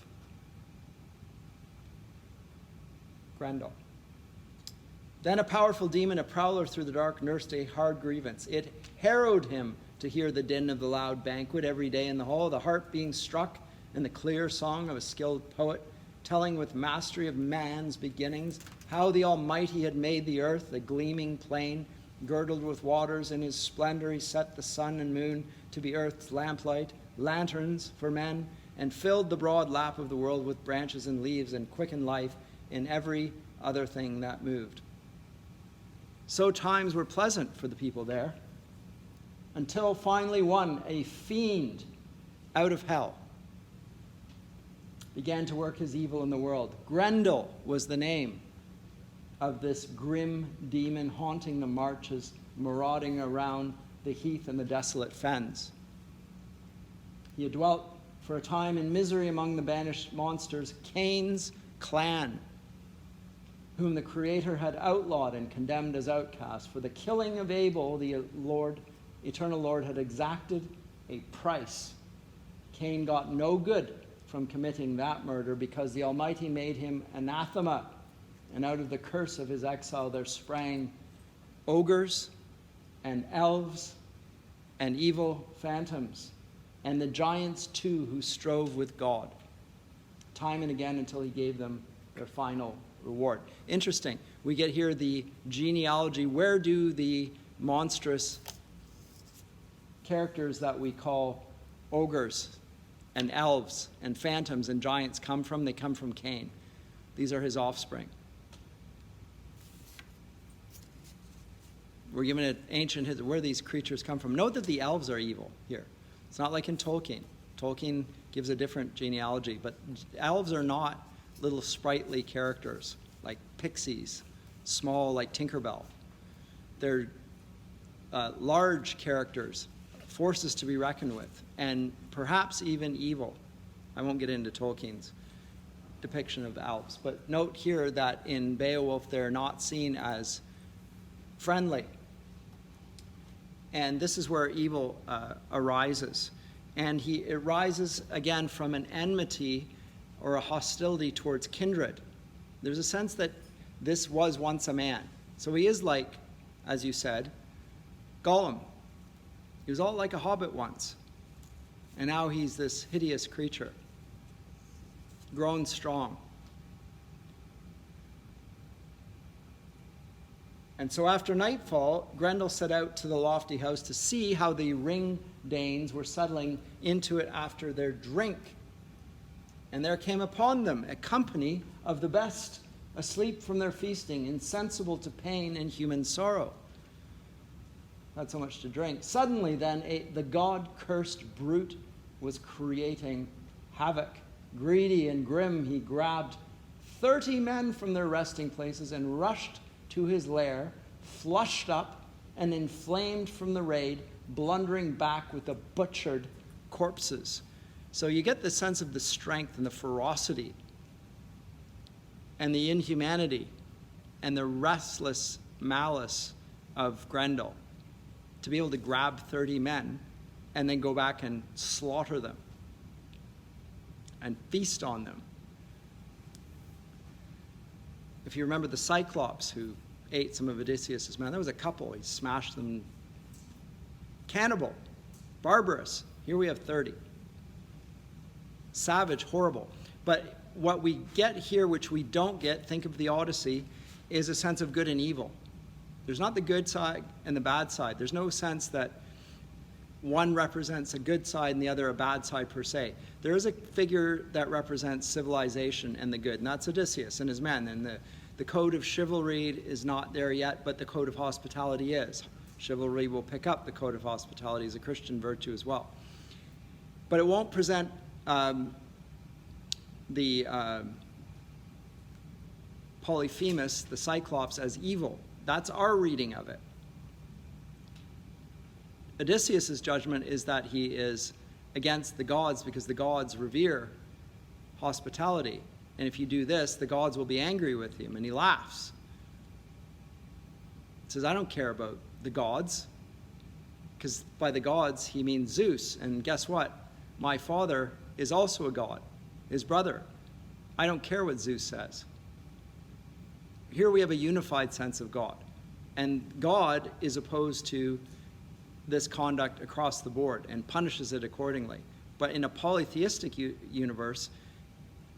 Grendel. Then a powerful demon, a prowler through the dark, nursed a hard grievance. It harrowed him to hear the din of the loud banquet every day in the hall, the harp being struck, and the clear song of a skilled poet, telling with mastery of man's beginnings, how the Almighty had made the earth, the gleaming plain, girdled with waters. In his splendor he set the sun and moon to be earth's lamplight, lanterns for men, and filled the broad lap of the world with branches and leaves, and quickened life in every other thing that moved. So times were pleasant for the people there, until finally one, a fiend out of hell, began to work his evil in the world. Grendel was the name of this grim demon haunting the marches, marauding around the heath and the desolate fens. He had dwelt for a time in misery among the banished monsters, Cain's clan, whom the Creator had outlawed and condemned as outcasts. For the killing of Abel, the eternal Lord had exacted a price. Cain got no good from committing that murder because the Almighty made him anathema, and out of the curse of his exile there sprang ogres and elves and evil phantoms, and the giants too who strove with God, time and again until he gave them their final reward. Interesting. We get here the genealogy. Where do the monstrous characters that we call ogres and elves and phantoms and giants come from? They come from Cain. These are his offspring. We're given an ancient history where these creatures come from. Note that the elves are evil here. It's not like in Tolkien. Tolkien gives a different genealogy, but elves are not little sprightly characters like pixies, small like Tinkerbell. They're large characters, forces to be reckoned with, and perhaps even evil. I won't get into Tolkien's depiction of elves, but note here that in Beowulf they're not seen as friendly. And this is where evil arises. And it rises again from an enmity or a hostility towards kindred. There's a sense that this was once a man. So he is like, as you said, Gollum. He was all like a hobbit once. And now he's this hideous creature, grown strong. And so after nightfall, Grendel set out to the lofty house to see how the ring Danes were settling into it after their drink. And there came upon them a company of the best, asleep from their feasting, insensible to pain and human sorrow. Not so much to drink. Suddenly then, the God-cursed brute was creating havoc. Greedy and grim, he grabbed 30 men from their resting places and rushed to his lair, flushed up and inflamed from the raid, blundering back with the butchered corpses. So you get the sense of the strength and the ferocity and the inhumanity and the restless malice of Grendel to be able to grab 30 men and then go back and slaughter them and feast on them. If you remember the Cyclops who ate some of Odysseus' men, there was a couple. He smashed them. Cannibal, barbarous. Here we have 30. Savage, horrible. But what we get here, which we don't get, think of the Odyssey, is a sense of good and evil. There's not the good side and the bad side. There's no sense that one represents a good side and the other a bad side per se. There is a figure that represents civilization and the good, and that's Odysseus and his men. And the code of chivalry is not there yet, but the code of hospitality is. Chivalry will pick up the code of hospitality as a Christian virtue as well. But it won't present the Polyphemus, the Cyclops, as evil. That's our reading of it. Odysseus' judgment is that he is against the gods because the gods revere hospitality. And if you do this, the gods will be angry with him. And he laughs. He says, I don't care about the gods. Because by the gods, he means Zeus. And guess what? My father is also a god, his brother. I don't care what Zeus says. Here we have a unified sense of God. And God is opposed to this conduct across the board and punishes it accordingly. But in a polytheistic universe,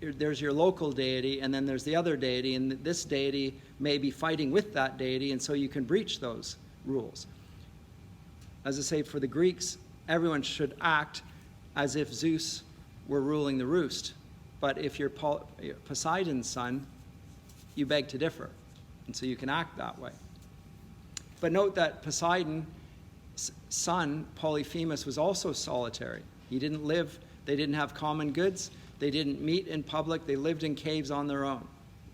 there's your local deity, and then there's the other deity, and this deity may be fighting with that deity, and so you can breach those rules. As I say, for the Greeks, everyone should act as if Zeus were ruling the roost. But if you're Poseidon's son, you beg to differ, and so you can act that way. But note that Poseidon's son, Polyphemus, was also solitary. He didn't live, they didn't have common goods, they didn't meet in public, they lived in caves on their own.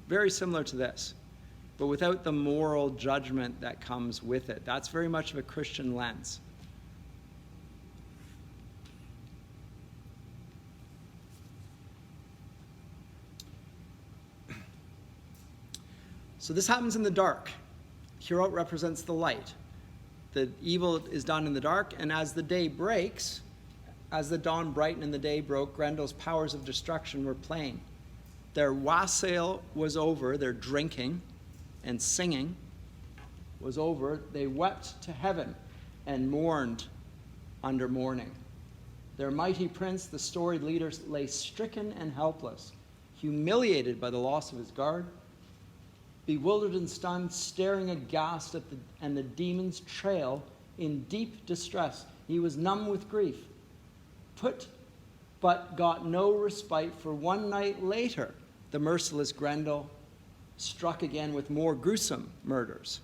Very similar to this, but without the moral judgment that comes with it. That's very much of a Christian lens. So this happens in the dark. Herod represents the light. The evil is done in the dark, and as the day breaks, as the dawn brightened and the day broke, Grendel's powers of destruction were plain. Their wassail was over, their drinking and singing was over. They wept to heaven and mourned under mourning. Their mighty prince, the storied leader, lay stricken and helpless, humiliated by the loss of his guard, bewildered and stunned, staring aghast at the demon's trail in deep distress. He was numb with grief, but got no respite, for one night later, the merciless Grendel struck again with more gruesome murders.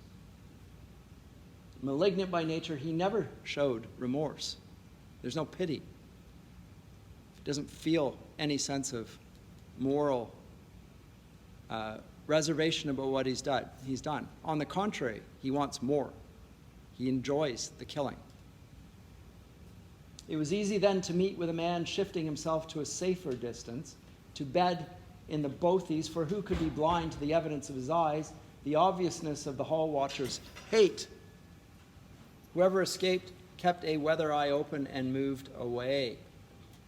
Malignant by nature, he never showed remorse. There's no pity. He doesn't feel any sense of moral reservation about what he's done. On the contrary, he wants more. He enjoys the killing. It was easy then to meet with a man shifting himself to a safer distance, to bed in the bothies, for who could be blind to the evidence of his eyes, the obviousness of the hall watcher's hate? Whoever escaped kept a weather eye open and moved away.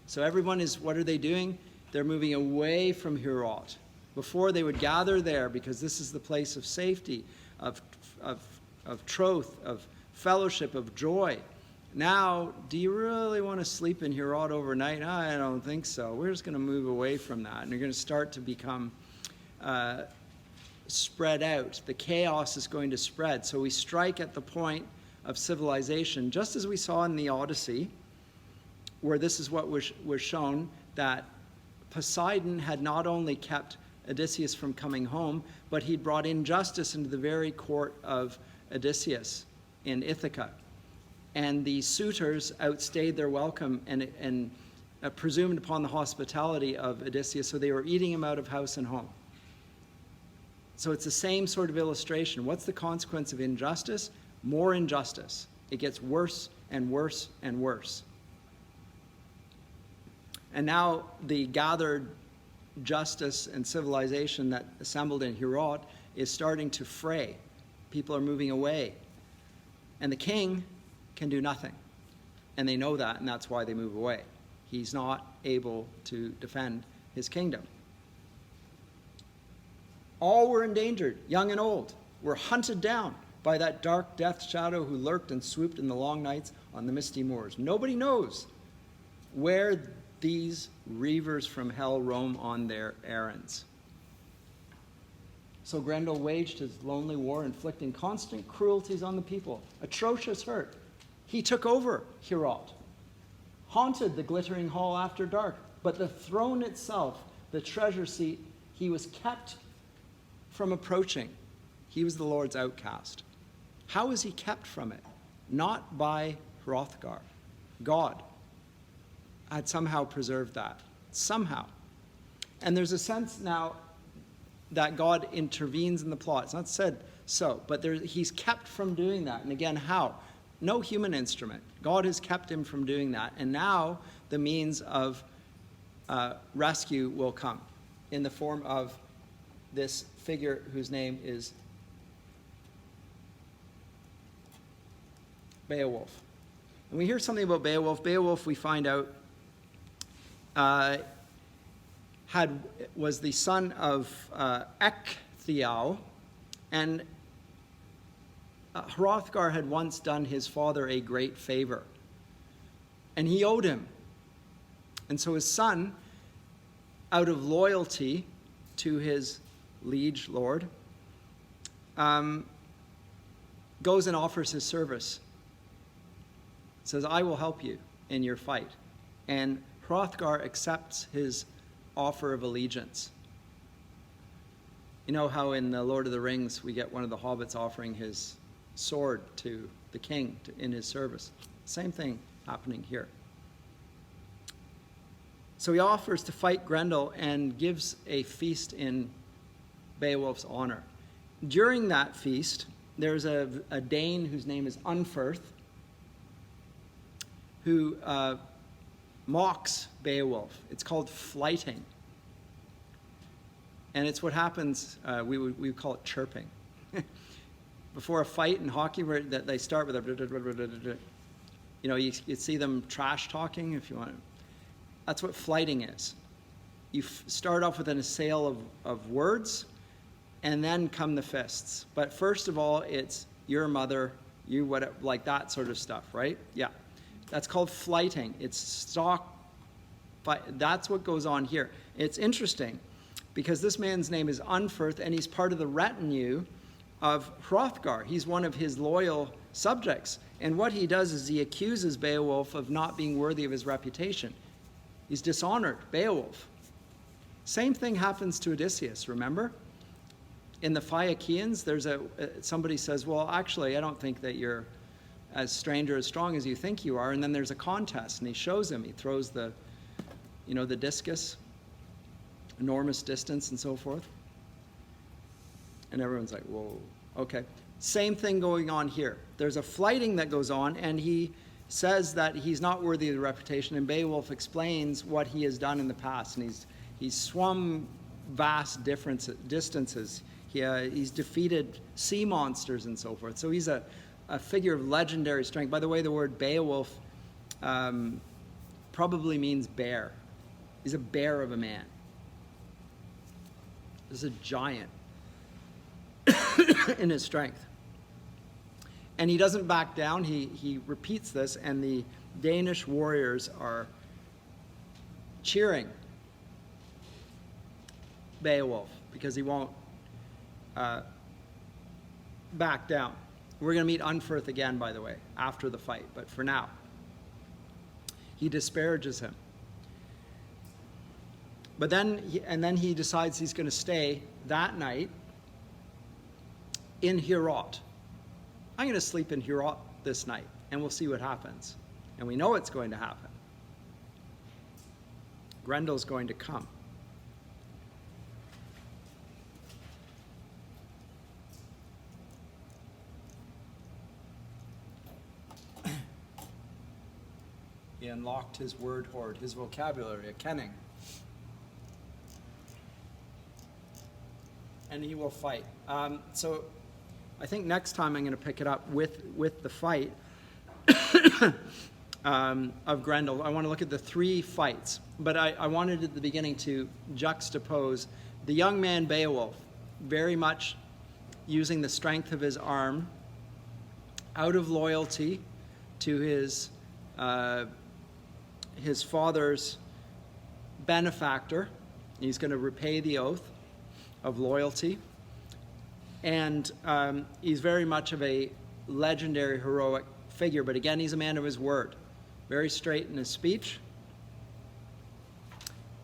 So everyone is, what are they doing? They're moving away from Herod. Before they would gather there because this is the place of safety, of troth, of fellowship, of joy. Now, do you really want to sleep in Herod overnight? I don't think so. We're just going to move away from that. And you're going to start to become spread out. The chaos is going to spread. So we strike at the point of civilization, just as we saw in the Odyssey, where this is what was shown, that Poseidon had not only kept Odysseus from coming home, but he'd brought injustice into the very court of Odysseus in Ithaca. And the suitors outstayed their welcome and presumed upon the hospitality of Odysseus, so they were eating him out of house and home. So it's the same sort of illustration. What's the consequence of injustice? More injustice. It gets worse and worse and worse. And now the gathered justice and civilization that assembled in Herod is starting to fray. People are moving away. And the king can do nothing. And they know that, and that's why they move away. He's not able to defend his kingdom. All were endangered, young and old, were hunted down by that dark death shadow who lurked and swooped in the long nights on the misty moors. Nobody knows where these reavers from hell roam on their errands. So Grendel waged his lonely war, inflicting constant cruelties on the people, atrocious hurt. He took over Heorot, haunted the glittering hall after dark, but the throne itself, the treasure seat, he was kept from approaching. He was the Lord's outcast. How was he kept from it? Not by Hrothgar. God had somehow preserved that. Somehow. And there's a sense now that God intervenes in the plot. It's not said so, but he's kept from doing that. And again, how? No human instrument. God has kept him from doing that. And now the means of rescue will come in the form of this figure whose name is Beowulf. And we hear something about Beowulf. Beowulf, we find out, was the son of Ecgtheow, and Hrothgar had once done his father a great favor, and he owed him. And so his son, out of loyalty to his liege lord, goes and offers his service. Says, I will help you in your fight. And Hrothgar accepts his offer of allegiance. You know how in the Lord of the Rings we get one of the hobbits offering his sword to the king in his service. Same thing happening here. So he offers to fight Grendel and gives a feast in Beowulf's honor. During that feast, there's a Dane whose name is Unferth, who mocks Beowulf. It's called flighting. And it's what happens, we would call it chirping. Before a fight in hockey, where they start with a, you know, you see them trash talking if you want. That's what flighting is. You start off with an assail of words, and then come the fists. But first of all, it's your mother, you what, like that sort of stuff, right? Yeah. That's called flighting. It's stock. That's what goes on here. It's interesting because this man's name is Unferth, and he's part of the retinue of Hrothgar. He's one of his loyal subjects. And what he does is he accuses Beowulf of not being worthy of his reputation. He's dishonored Beowulf. Same thing happens to Odysseus, remember? In the Phaeacians, there's somebody says, well, actually, I don't think that you're as strange or as strong as you think you are. And then there's a contest, and he shows him. He throws the discus, enormous distance and so forth. And everyone's like, whoa, okay. Same thing going on here. There's a flighting that goes on, and he says that he's not worthy of the reputation, and Beowulf explains what he has done in the past, and he's swum vast distances. He's defeated sea monsters and so forth. So he's a figure of legendary strength. By the way, the word Beowulf probably means bear. He's a bear of a man. He's a giant in his strength. And he doesn't back down. He repeats this, and the Danish warriors are cheering Beowulf because he won't back down. We're going to meet Unferth again, by the way, after the fight, but for now, he disparages him. But then he decides he's going to stay that night in Heorot. I'm going to sleep in Heorot this night, and we'll see what happens. And we know it's going to happen. Grendel's going to come. He unlocked his word hoard, his vocabulary, a kenning. And he will fight. So I think next time I'm going to pick it up with the fight of Grendel. I want to look at the three fights, but I wanted at the beginning to juxtapose the young man Beowulf, very much using the strength of his arm out of loyalty to his father's benefactor. He's going to repay the oath of loyalty. And he's very much of a legendary, heroic figure. But again, he's a man of his word. Very straight in his speech.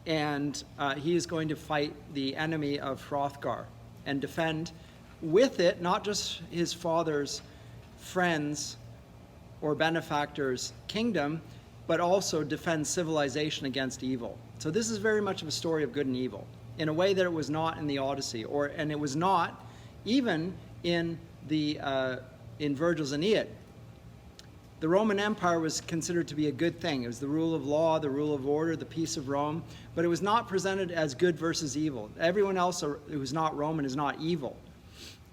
And he is going to fight the enemy of Hrothgar and defend with it not just his father's friends or benefactors' kingdom, but also defend civilization against evil. So this is very much of a story of good and evil, in a way that it was not in the Odyssey, and it was not even in Virgil's Aeneid. The Roman Empire was considered to be a good thing. It was the rule of law, the rule of order, the peace of Rome, but it was not presented as good versus evil. Everyone else who's not Roman is not evil.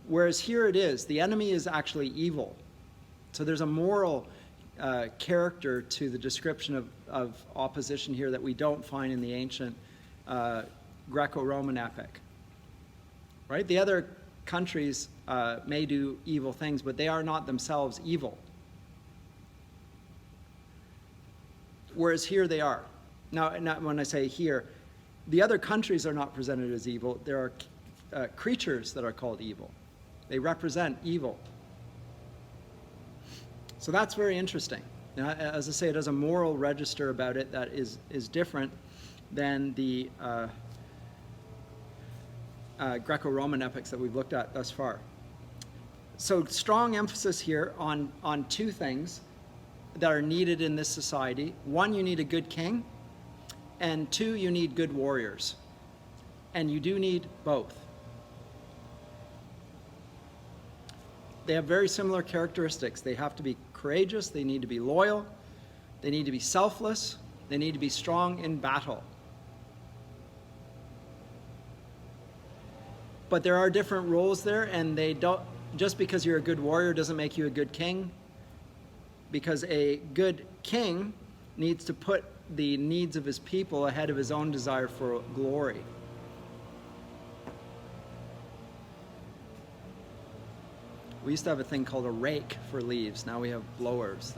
Whereas here it is, the enemy is actually evil. So there's a moral character to the description of opposition here that we don't find in the ancient Greco-Roman epic. Right? The other countries may do evil things, but they are not themselves evil. Whereas here they are. Now, when I say here, the other countries are not presented as evil. There are creatures that are called evil. They represent evil. So that's very interesting. Now, as I say, it has a moral register about it that is different than the Greco-Roman epics that we've looked at thus far. So strong emphasis here on two things that are needed in this society. One, you need a good king, and two, you need good warriors. And you do need both. They have very similar characteristics. They have to be courageous, they need to be loyal, they need to be selfless, they need to be strong in battle. But there are different roles there, and they don't, just because you're a good warrior doesn't make you a good king. Because a good king needs to put the needs of his people ahead of his own desire for glory. We used to have a thing called a rake for leaves. Now we have blowers.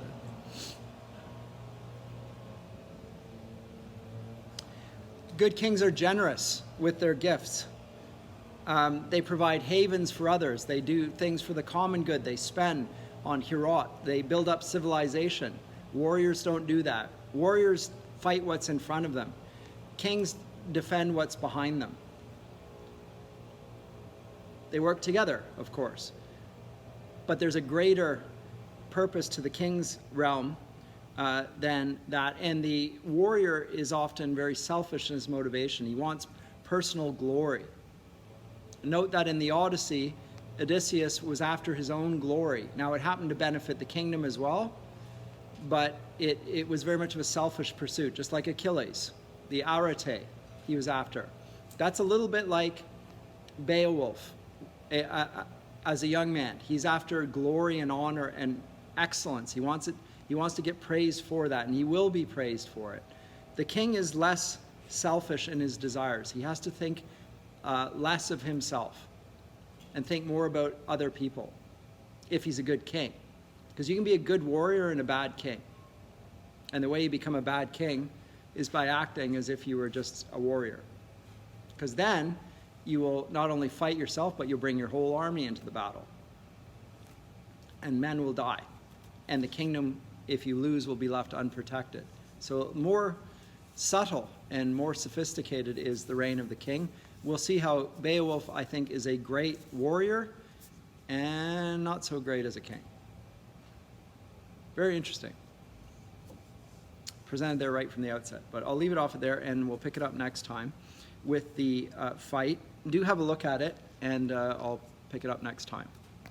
Good kings are generous with their gifts. They provide havens for others. They do things for the common good. They spend on Hirot. They build up civilization. Warriors don't do that. Warriors fight what's in front of them. Kings defend what's behind them. They work together, of course. But there's a greater purpose to the king's realm than that. And the warrior is often very selfish in his motivation. He wants personal glory. Note that in the Odyssey, Odysseus was after his own glory. Now, it happened to benefit the kingdom as well, but it was very much of a selfish pursuit, just like Achilles, the arete he was after. That's a little bit like Beowulf as a young man. He's after glory and honor and excellence. He wants to get praised for that, and he will be praised for it. The king is less selfish in his desires. He has to think less of himself and think more about other people if he's a good king. Because you can be a good warrior and a bad king. And the way you become a bad king is by acting as if you were just a warrior. Because then you will not only fight yourself, but you'll bring your whole army into the battle. And men will die. And the kingdom, if you lose, will be left unprotected. So more subtle and more sophisticated is the reign of the king. We'll see how Beowulf, I think, is a great warrior and not so great as a king. Very interesting. Presented there right from the outset. But I'll leave it off there, and we'll pick it up next time with the fight. Do have a look at it, and I'll pick it up next time.